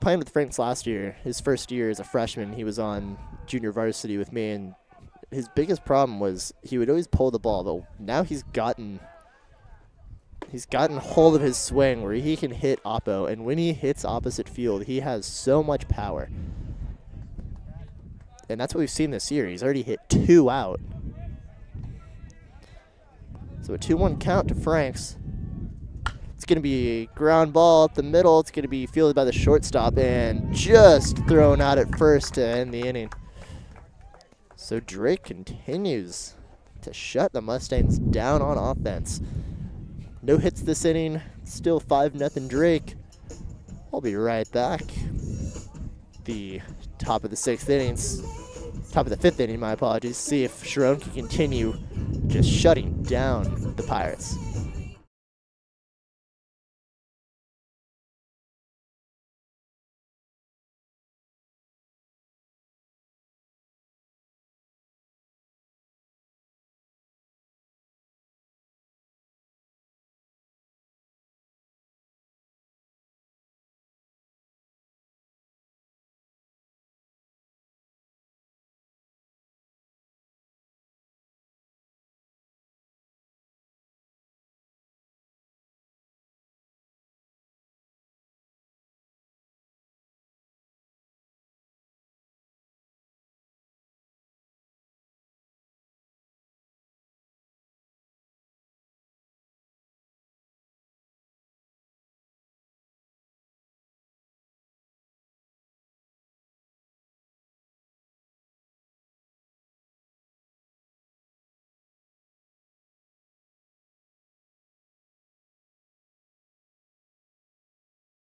Playing with Franks last year, his first year as a freshman, he was on junior varsity with me, and his biggest problem was he would always pull the ball, but now he's gotten hold of his swing where he can hit oppo, and when he hits opposite field, he has so much power. And that's what we've seen this year. He's already hit 2 out. So a 2-1 count to Franks. It's going to be a ground ball up the middle. It's going to be fielded by the shortstop and just thrown out at first to end the inning. So Drake continues to shut the Mustangs down on offense. No hits this inning. Still 5-0 Drake. I'll be right back. The top of the 6th innings. Top of the 5th inning, my apologies. See if Sharon can continue just shutting down the Pirates.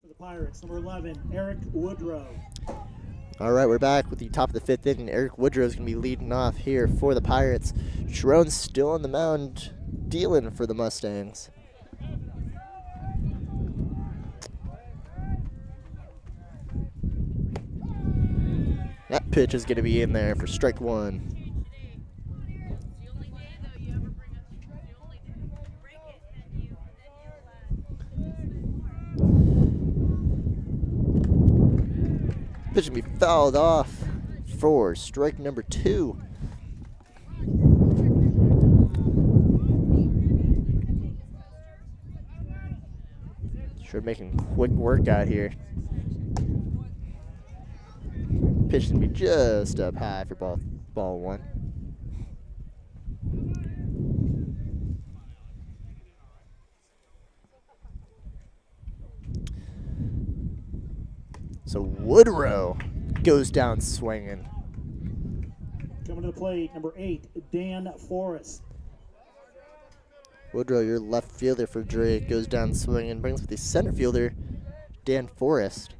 For the Pirates, number 11, Eric Woodrow. All right, we're back with the top of the 5th inning. Eric Woodrow is going to be leading off here for the Pirates. Sharon's still on the mound, dealing for the Mustangs. That pitch is going to be in there for strike one. Pitch going to be fouled off for strike number 2. Sure making quick work out here. Pitch going to be just up high for ball 1. So Woodrow goes down swinging. Coming to the plate, number 8, Dan Forrest. Woodrow, your left fielder for Drake, goes down swinging, brings with the center fielder, Dan Forrest.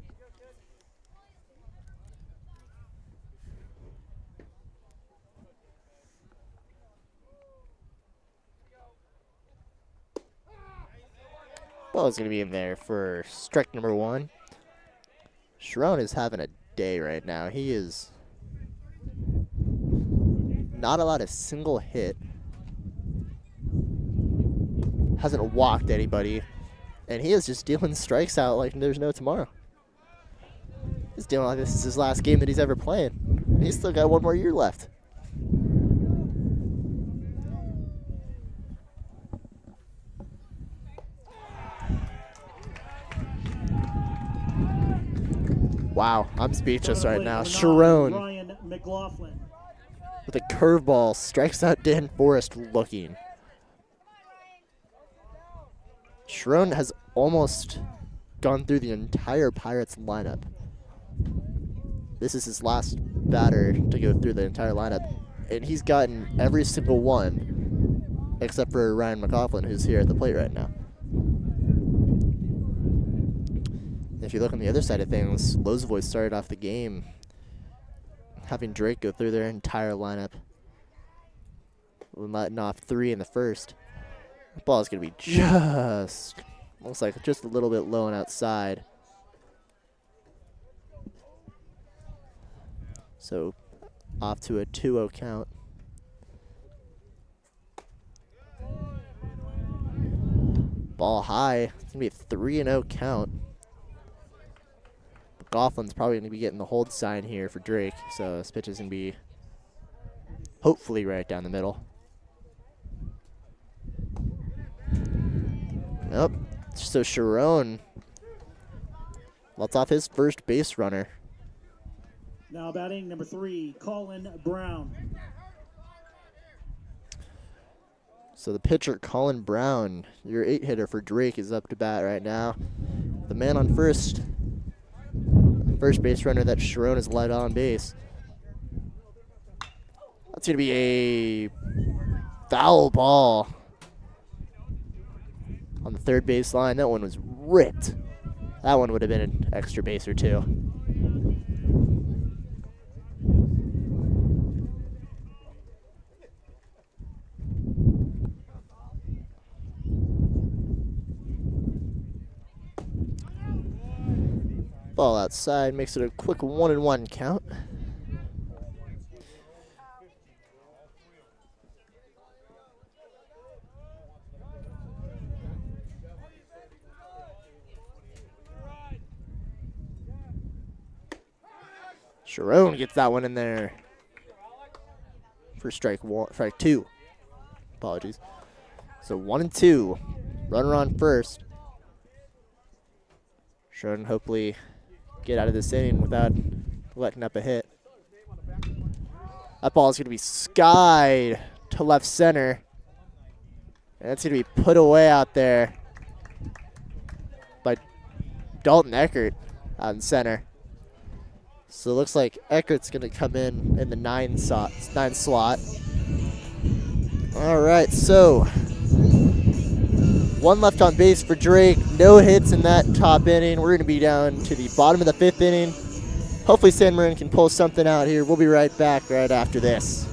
Ball is going to be in there for strike number 1. Sharon is having a day right now. He is not allowed a single hit. Hasn't walked anybody. And he is just dealing strikes out like there's no tomorrow. He's dealing like this is his last game that he's ever playing. He's still got 1 more year left. Wow, I'm speechless right now. Sharon Ryan McLaughlin. with a curveball strikes out Dan Forrest looking. Sharon has almost gone through the entire Pirates lineup. This is his last batter to go through the entire lineup, and he's gotten every single one except for Ryan McLaughlin, who's here at the plate right now. If you look on the other side of things, Lozovoy started off the game having Drake go through their entire lineup, letting off 3 in the first. The ball is going to be just, looks like just a little bit low and outside. So off to a 2-0 count. Ball high. It's going to be a 3-0 count. McLaughlin's probably going to be getting the hold sign here for Drake, so this pitch is going to be hopefully right down the middle. Nope. So Sharon lets off his first base runner. Now batting number 3, Colin Brown. So the pitcher, Colin Brown, your 8-hitter for Drake, is up to bat right now. The man on first base runner that Sharon has led on base. That's going to be a foul ball on the third base line. That one was ripped. That one would have been an extra base or 2. Ball outside makes it a quick 1-1 count. Sharon gets that one in there for strike 2. Apologies. So 1-2. Runner on first. Sharon hopefully get out of this inning without letting up a hit. That ball is going to be skied to left center. And that's going to be put away out there by Dalton Eckert out in center. So it looks like Eckert's going to come in the 9 slot. All right, so 1 left on base for Drake. No hits in that top inning. We're going to be down to the bottom of the 5th inning. Hopefully San Marin can pull something out here. We'll be right back right after this.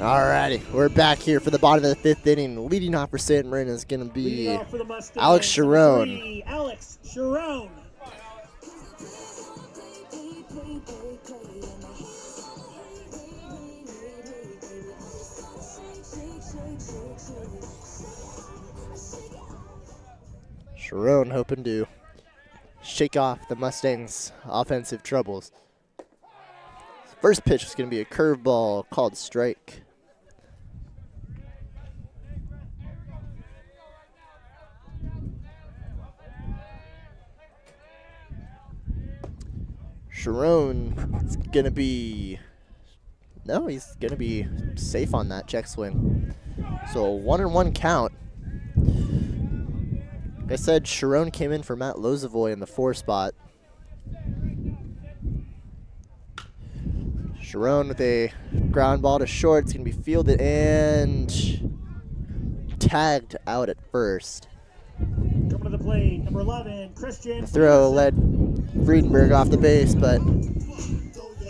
Alrighty, we're back here for the bottom of the 5th inning. Leading off for San Marin is going to Leading be off for the Mustangs, Alex number Sharon. 3, Alex Sharon. Sharon hoping to shake off the Mustangs' offensive troubles. First pitch is going to be a curveball called strike. Sharon is going to be, no, he's going to be safe on that check swing. So a 1-1 count. Like I said, Sharon came in for Matt Lozovoy in the 4 spot. Sharon with a ground ball to short. It's going to be fielded and tagged out at first. Coming to the plate, number 11, Christian. The throw led Friedenberg off the base, but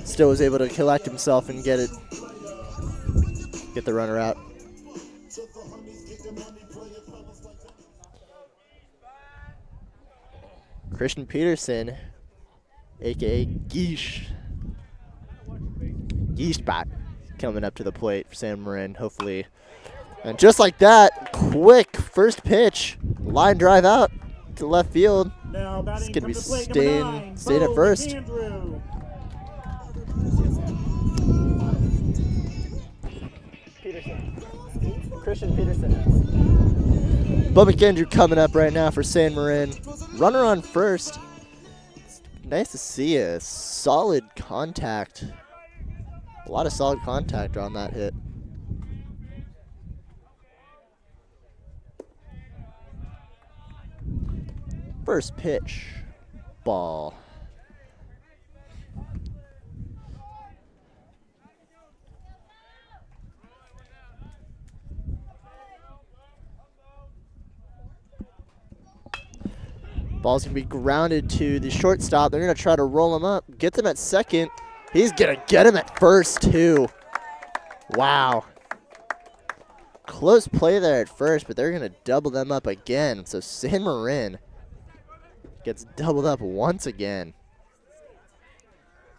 still was able to collect himself and get the runner out. Christian Peterson, aka Geesh Spot, coming up to the plate for San Marin, hopefully. And just like that, quick first pitch, line drive out to left field. Now It's batting going to be come plate, number 9, staying at Bo first. McAndrew. Christian Peterson. Bo McAndrew coming up right now for San Marin. Runner on first. It's nice to see a solid contact. A lot of solid contact on that hit. First pitch, ball. Ball's going to be grounded to the shortstop. They're going to try to roll him up. Gets him at second. He's going to get him at first, too. Wow. Close play there at first, but they're going to double them up again. So San Marin gets doubled up once again.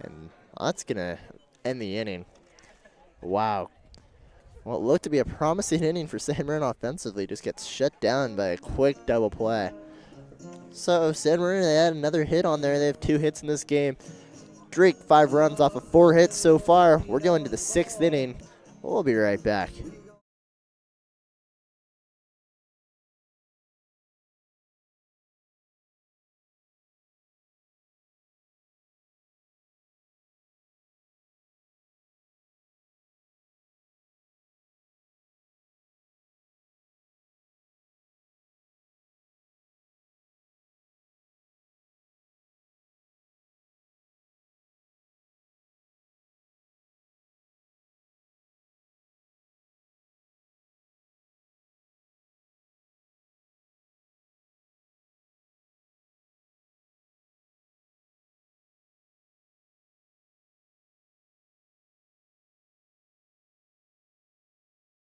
And that's going to end the inning. Wow. What looked to be a promising inning for San Marin offensively just gets shut down by a quick double play. So San Marin, they had another hit on there. They have 2 hits in this game. Drake, 5 runs off of 4 hits so far. We're going to the 6th inning. We'll be right back.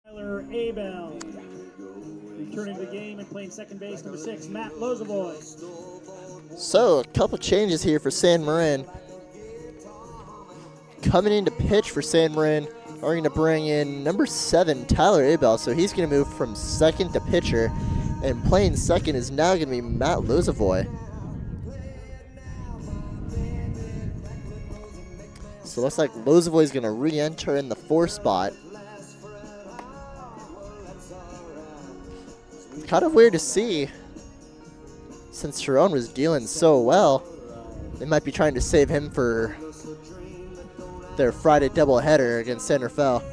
Tyler Abel. Returning to the game and playing second base, number 6, Matt Lozovoy. So a couple changes here for San Marin. Coming in to pitch for San Marin, are going to bring in number 7, Tyler Abel. So he's going to move from second to pitcher. And playing second is now going to be Matt Lozovoy. So it looks like Lozovoy is going to re-enter in the 4 spot. Kind of weird to see, since Sharon was dealing so well. They might be trying to save him for their Friday doubleheader against Center Fell.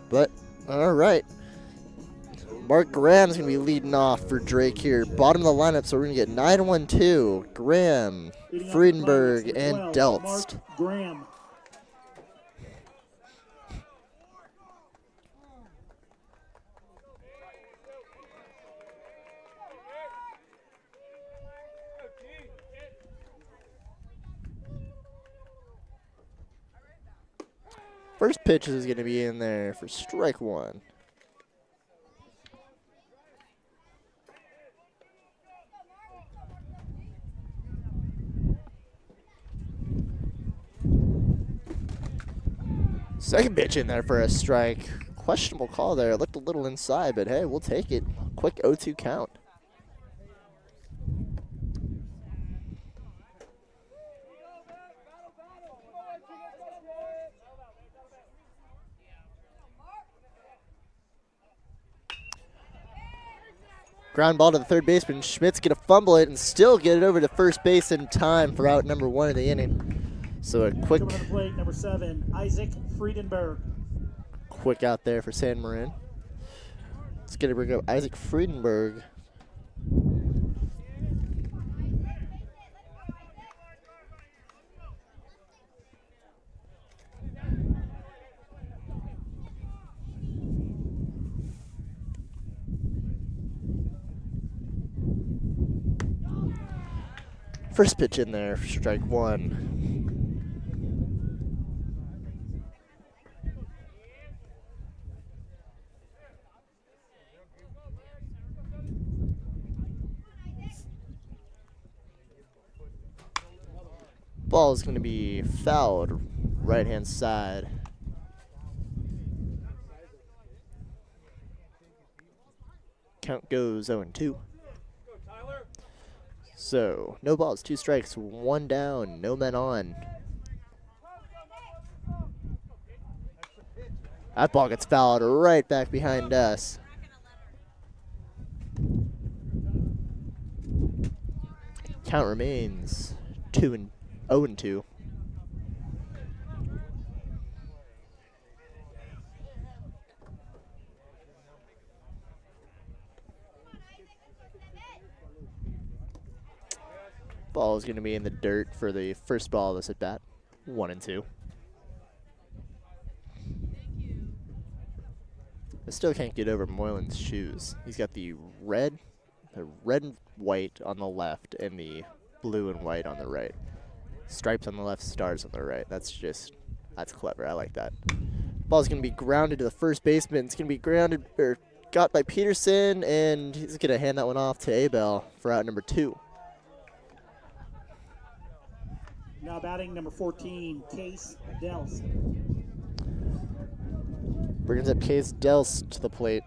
But, all right. Mark Graham's going to be leading off for Drake here. Bottom of the lineup, so we're going to get 9-1-2. Graham, Friedenberg, and Delst. Mark Graham. First pitch is going to be in there for strike one. Second pitch in there for a strike. Questionable call there. It looked a little inside, but hey, we'll take it. Quick 0-2 count. Ground ball to the third baseman. Schmidt's going to fumble it and still get it over to first base in time for out number one of the inning. So a quick Coming to the plate, number 7, Isaac Friedenberg. quick out there for San Marin. It's going to bring up Isaac Friedenberg. First pitch in there for strike one. Ball is going to be fouled right hand side. Count goes 0-2. So, no balls, 2 strikes, 1 down, no men on. That ball gets fouled right back behind us. Count remains 0-2. Ball is going to be in the dirt for the first ball of this at bat. 1-2. I still can't get over Moylan's shoes. He's got the red and white on the left and the blue and white on the right. Stripes on the left, stars on the right. That's clever. I like that. Ball's going to be grounded to the first baseman. It's going to be grounded or got by Peterson, and he's going to hand that one off to Abel for out number 2. Now batting number 14, Case Dels. Brings up Case Dels to the plate.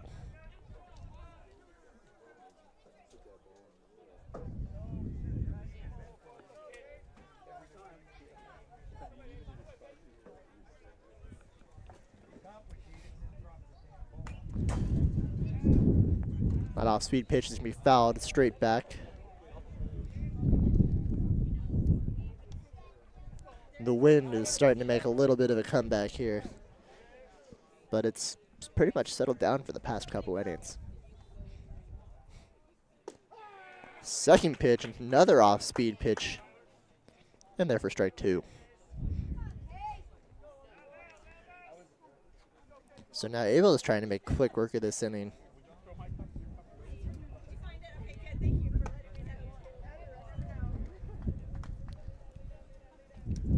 That off-speed pitch is going to be fouled straight back. The wind is starting to make a little bit of a comeback here, but it's pretty much settled down for the past couple innings. Second pitch, another off-speed pitch, and there for strike 2. So now Abel is trying to make quick work of this inning.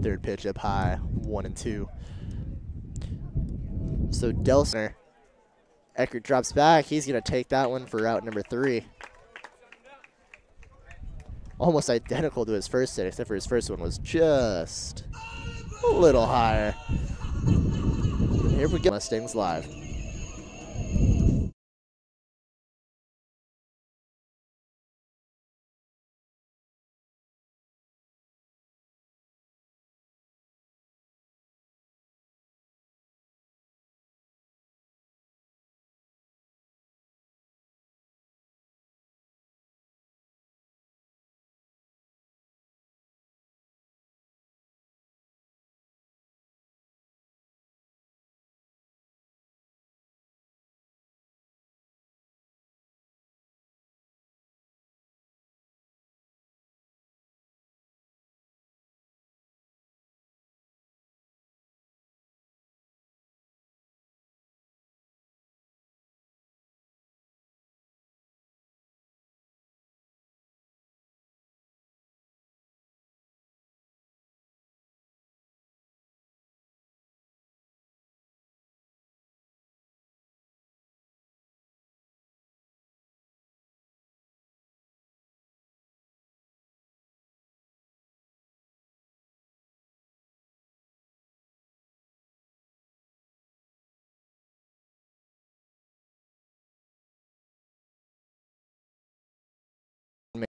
Third pitch up high, 1-2. So Delsner, Eckert drops back. He's going to take that one for out number 3. Almost identical to his first hit, except for his first one was just a little higher. And here we go, Mustangs Live.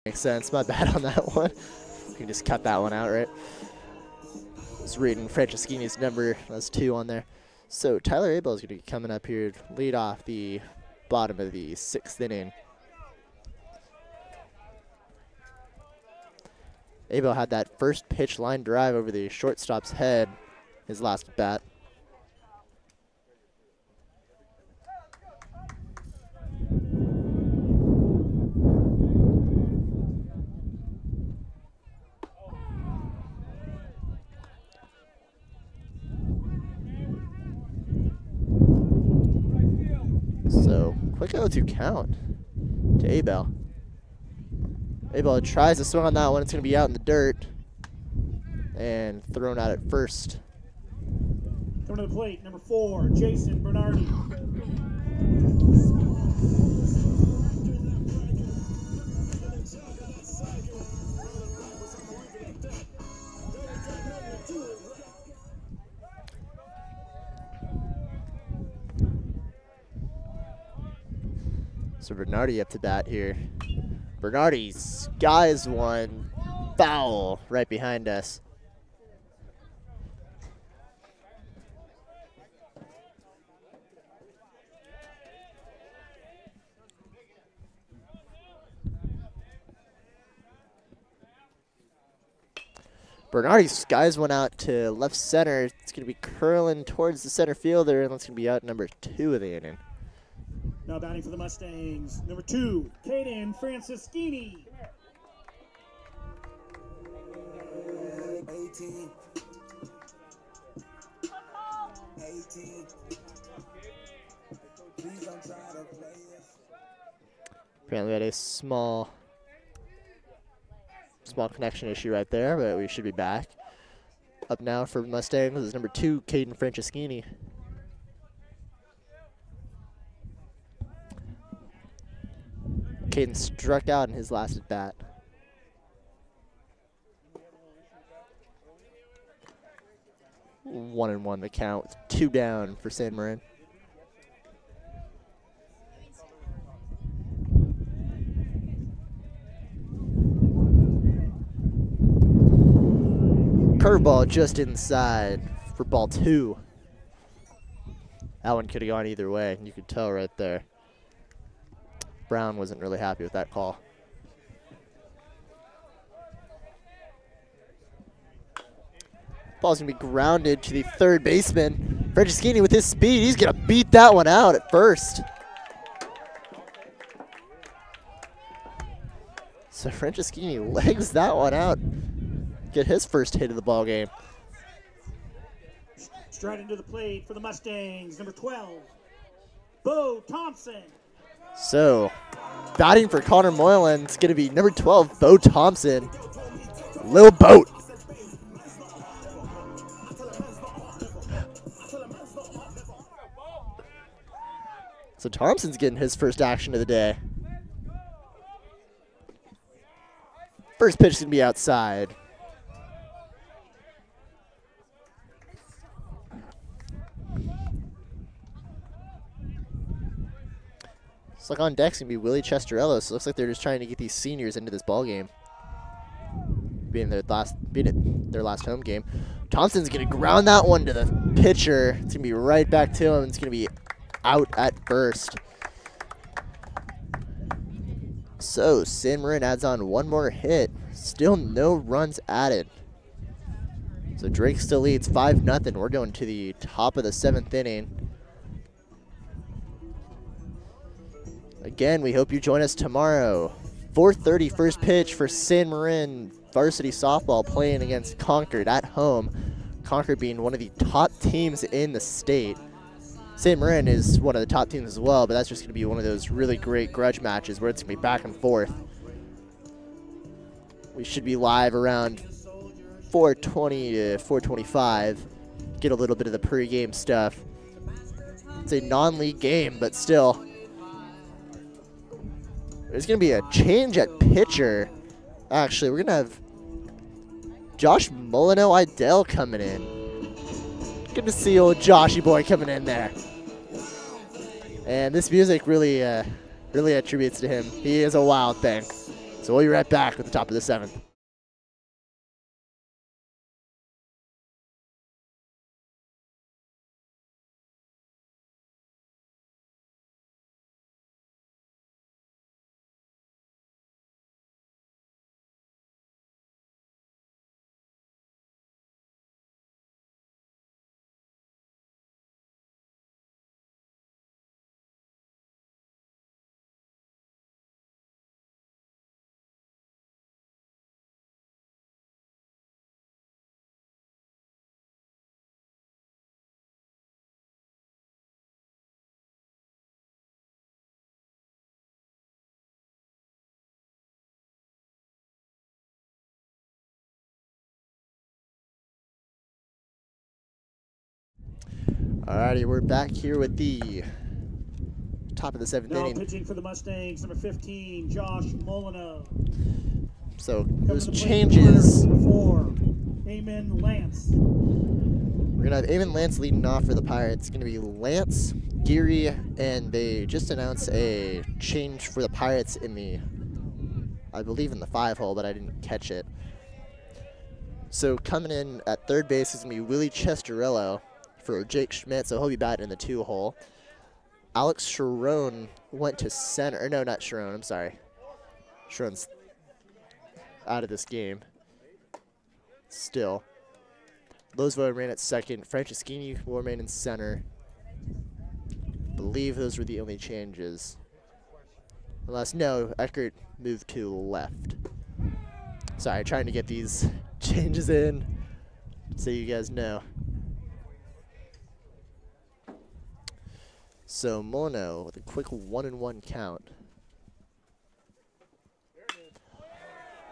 Makes sense. My bad on that one. You can just cut that one out, right? I was reading Franceschini's number. That's 2 on there. So Tyler Abel is going to be coming up here to lead off the bottom of the 6th inning. Abel had that first pitch line drive over the shortstop's head his last at bat. So, quick 0-2 count to Abel. Abel tries to swing on that one. It's going to be out in the dirt and thrown out at first. Coming to the plate, number 4, Jason Bernardi. So Bernardi up to bat here. Bernardi skies one foul right behind us. Bernardi skies one out to left center. It's going to be curling towards the center fielder, and that's going to be out number 2 of the inning. Now batting for the Mustangs, number 2, Caden Franceschini. 18. Please don't try to play us. Apparently we had a small connection issue right there, but we should be back. Up now for Mustangs is number 2, Caden Franceschini. Caden struck out in his last at bat. One and one the count, with 2 down for San Marin. Curveball just inside for ball 2. That one could have gone either way. You could tell right there. Brown wasn't really happy with that call. Ball's going to be grounded to the third baseman. Franceschini with his speed, he's going to beat that one out at first. So Franceschini legs that one out. Get his first hit of the ball game. Striding to the plate for the Mustangs, number 12, Bo Thompson. So, batting for Connor Moylan is going to be number 12, Bo Thompson. Lil Boat. So Thompson's getting his first action of the day. First pitch is going to be outside. It's like on deck's going to be Willie Chestorello, so it looks like they're just trying to get these seniors into this ball game. Being their last home game. Thompson's going to ground that one to the pitcher. It's going to be right back to him. It's going to be out at first. So San Marin adds on one more hit. Still no runs added. So Drake still leads 5-0. We're going to the top of the 7th inning. Again, we hope you join us tomorrow. 4:30 first pitch for San Marin varsity softball playing against Concord at home. Concord being one of the top teams in the state. San Marin is one of the top teams as well, but that's just going to be one of those really great grudge matches where it's going to be back and forth. We should be live around 4:20 to 4:25. Get a little bit of the pregame stuff. It's a non-league game, but still. There's going to be a change at pitcher. Actually, we're going to have Josh Molyneux-Idell coming in. Good to see old Joshy boy coming in there. And this music really attributes to him. He is a wild thing. So we'll be right back with the top of the 7th. Alrighty, we're back here with the top of the 7th Now inning. pitching for the Mustangs, number 15, Josh Molyneux. So Coming those to the plate, changes, number 4, Eamon Lance. we're gonna have Eamon Lance leading off for the Pirates. It's gonna be Lance, Geary, and they just announced a change for the Pirates in the, I believe in the 5 hole, but I didn't catch it. So coming in at third base is gonna be Willie Chestarello for Jake Schmidt, so he'll be batting in the 2 hole. Alex Sharon went to center, or no, not Sharon, I'm sorry. Sharon's out of this game. Still. Lowe's will remain at second. Franceschini will remain in center. Believe those were the only changes. Unless, no, Eckert moved to left. Sorry, trying to get these changes in so you guys know. So Molyneux with a quick 1-1 count.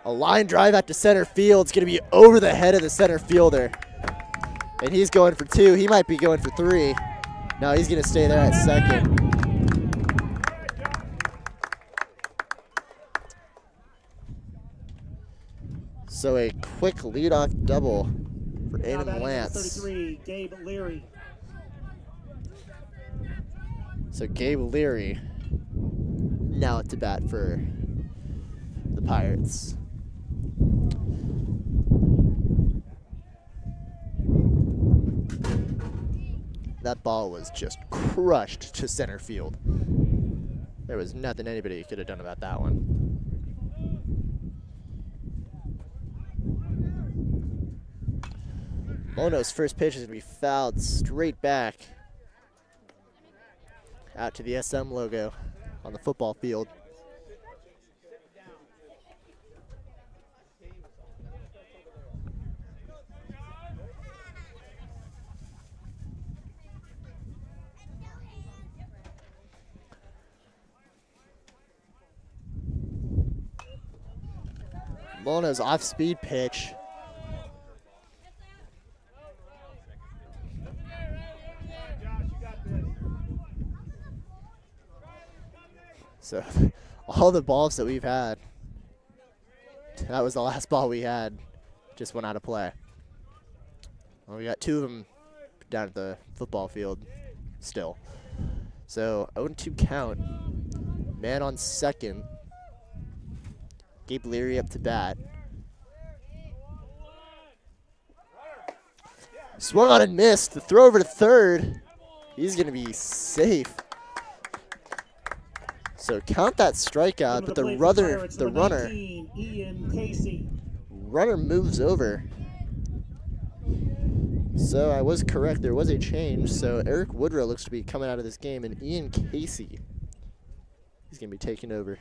A line drive out to center field. It's going to be over the head of the center fielder. And he's going for 2. He might be going for 3. No, he's going to stay there at second. So a quick leadoff double for Now Eamon batting Lance. number 33, Gabe Leary. So Gabe Leary now at to bat for the Pirates. That ball was just crushed to center field. There was nothing anybody could have done about that one. Molyneux's first pitch is going to be fouled straight back out to the SM logo on the football field. Molyneux's off-speed pitch. So, all the balls that we've had, that was the last ball we had, just went out of play. Well, we got 2 of them down at the football field still. So, 0-2 count. Man on second. Gabe Leary up to bat. Swung on and missed. The throw over to third. He's going to be safe. So count that strikeout, but the runner Ian Casey. Runner moves over. So I was correct. There was a change. So Eric Woodrow looks to be coming out of this game, and Ian Casey is going to be taking over.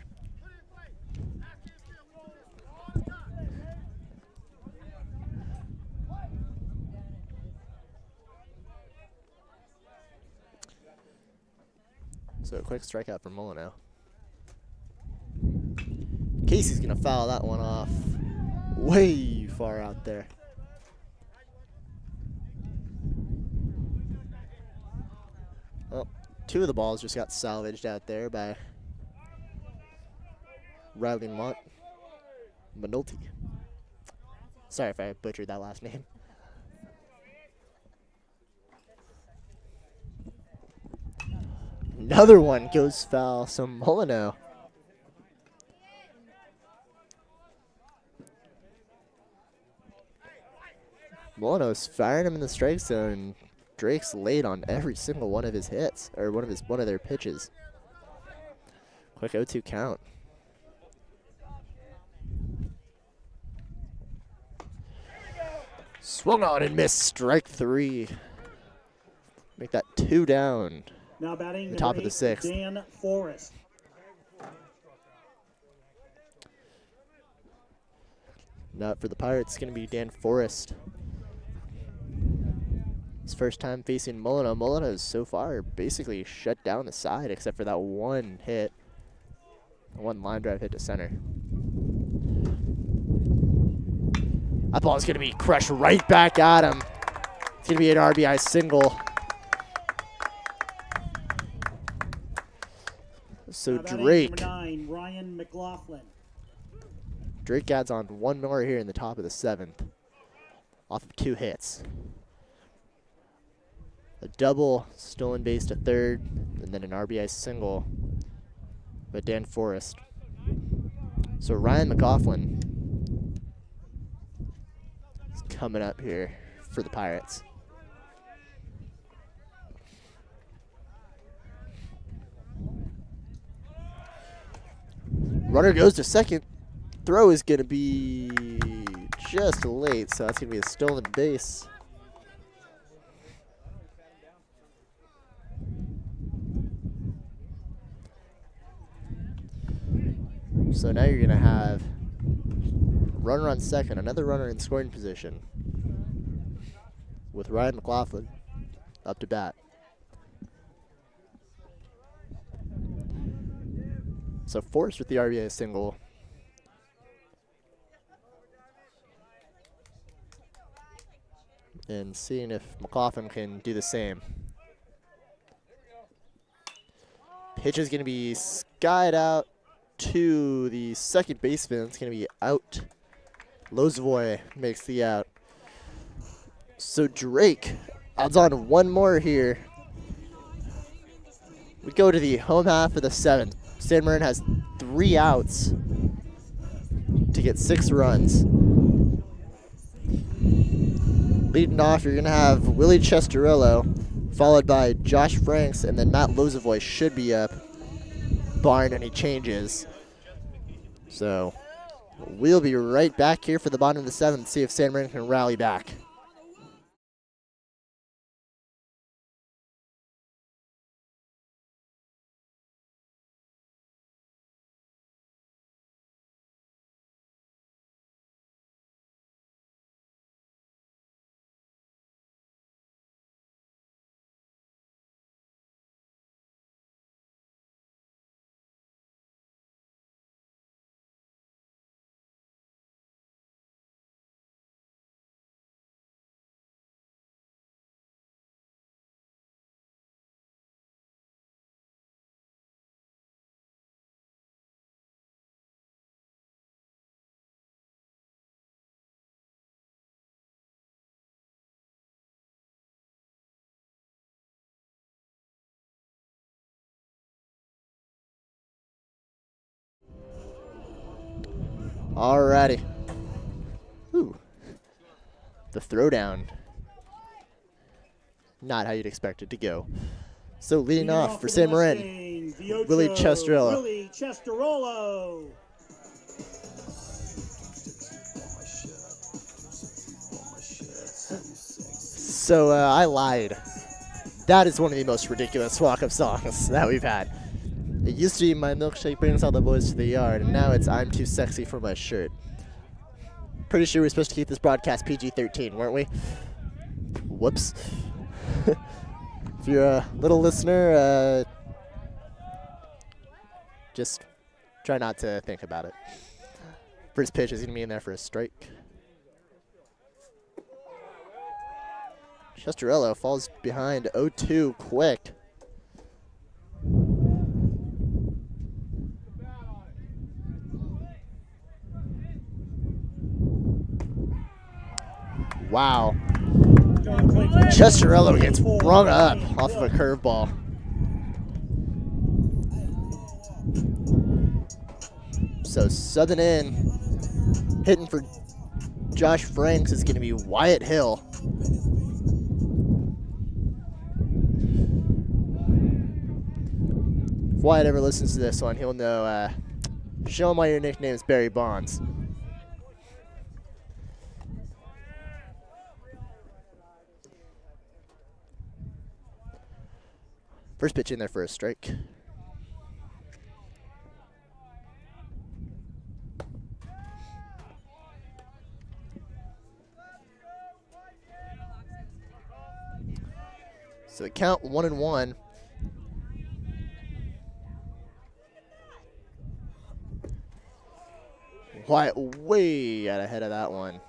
So a quick strikeout for Molyneux. Casey's going to foul that one off way far out there. Well, 2 of the balls just got salvaged out there by Riley Minolti. Sorry if I butchered that last name. Another one goes foul, so Molyneux Molyneux's firing him in the strike zone, and Drake's late on every single one of his hits, or one of their pitches. Quick 0-2 count. Swung on and missed. Strike 3. Make that 2 down. Now batting The top number of the 8, 6th. Dan Forrest. Now for the Pirates, it's going to be Dan Forrest. His first time facing Molyneux. Molyneux so far basically shut down the side except for that one hit. One line drive hit to center. That ball is going to be crushed right back at him. It's going to be an RBI single. So Now batting Drake. number 9, Ryan McLaughlin. Drake adds on one more here in the top of the 7th. Off of 2 hits. A double, stolen base to third, and then an RBI single by Dan Forrest. So Ryan McLaughlin is coming up here for the Pirates. Runner goes to second. Throw is going to be just late, so that's going to be a stolen base. So now you're going to have runner on second, another runner in scoring position with Ryan McLaughlin up to bat. So Forrest with the RBI single. And seeing if McLaughlin can do the same. Pitch is going to be skied out to the second baseman. It's going to be out. Lozovoy makes the out. So Drake adds on one more here. We go to the home half of the 7th. San Marin has 3 outs to get 6 runs. Leading off, you're going to have Willie Chestarello, followed by Josh Franks, and then Matt Lozovoy should be up, barring any changes. So we'll be right back here for the bottom of the 7th, see if San Marin can rally back. Alrighty. Ooh. The throwdown. Not how you'd expect it to go. So leading off for San Marin, Willie Chestarello. Willie Chestarello. So I lied. That is one of the most ridiculous walk-up songs that we've had. It used to be My Milkshake Brings All the Boys to the Yard, and now it's I'm Too Sexy for My Shirt. Pretty sure we're supposed to keep this broadcast PG-13, weren't we? Whoops. If you're a little listener, just try not to think about it. First pitch is going to be in there for a strike. Chestarello falls behind 0-2 quick. Wow. Chestarello gets rung up off of a curveball. So subbing in, hitting for Josh Franks is going to be Wyatt Hill. If Wyatt ever listens to this one, he'll know. Show him why your nickname is Barry Bonds. First pitch in there for a strike. So the count 1-1. Wyatt way out ahead of that one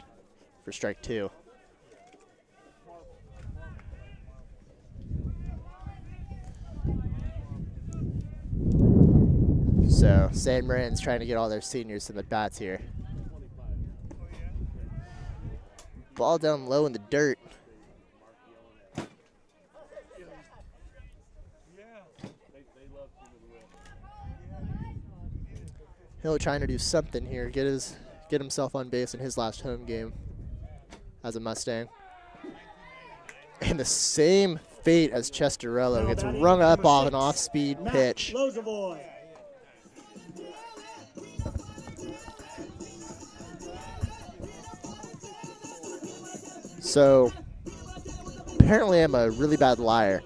for strike 2. So San Marin's trying to get all their seniors some at-bats here. Ball down low in the dirt. Hill trying to do something here, get himself on base in his last home game as a Mustang. And the same fate as Chestarello, gets rung up off an off-speed pitch. So apparently I'm a really bad liar.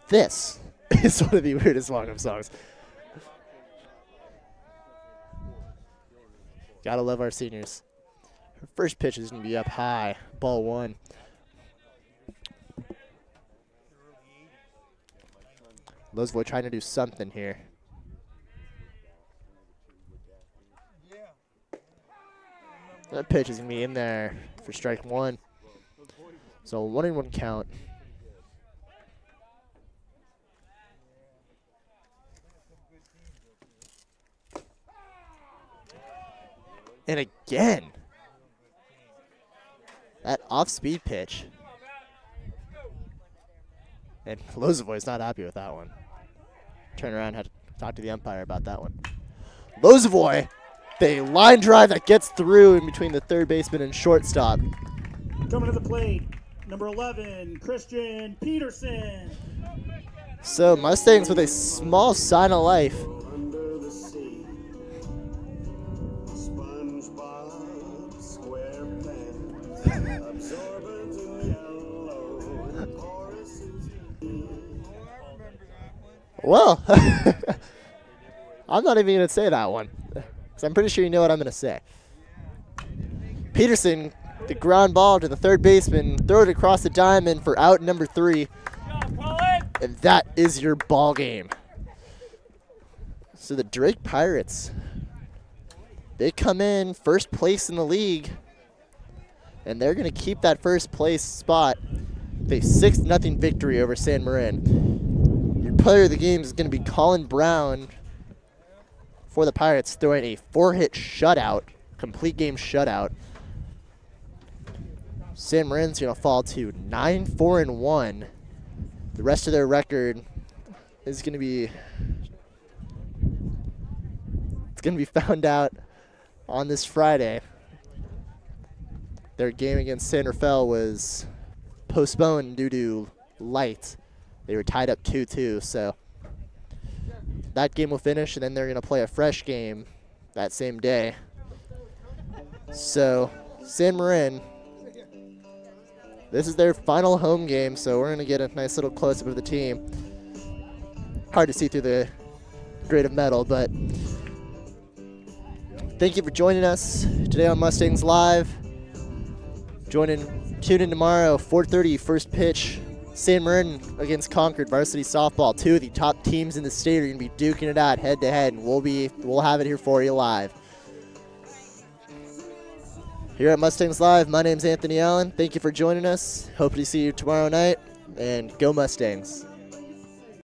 This is one of the weirdest walk-up songs. Gotta love our seniors. Her first pitch is gonna be up high, ball 1. Love's trying to do something here. That pitch is gonna be in there for strike 1. So 1-1 count. And again, that off-speed pitch. And Lozovoy's not happy with that one. Turn around, had to talk to the umpire about that one. Lozovoy, the line drive that gets through in between the third baseman and shortstop. Coming to the plate, number 11, Christian Peterson. So Mustangs with a small sign of life. Well, I'm not even going to say that one, because I'm pretty sure you know what I'm going to say. Peterson, the ground ball to the third baseman, throw it across the diamond for out number 3. And that is your ball game. So the Drake Pirates, they come in first place in the league, and they're going to keep that first place spot. They 6-0 victory over San Marin. Player of the game is going to be Colin Brown for the Pirates, throwing a 4-hit shutout, complete game shutout. San Marin's going to fall to 9-4-1. The rest of their record is going to be found out on this Friday. Their game against San Rafael was postponed due to light. They were tied up 2-2, so that game will finish, and then they're going to play a fresh game that same day. So San Marin, this is their final home game, so we're going to get a nice little close-up of the team. Hard to see through the grade of metal, but thank you for joining us today on Mustangs Live. Tune in tomorrow, 4:30, first pitch. San Marin against Concord Varsity Softball. 2 of the top teams in the state are going to be duking it out head-to-head, and we'll have it here for you live. Here at Mustangs Live, my name's Anthony Allen. Thank you for joining us. Hope to see you tomorrow night, and go Mustangs.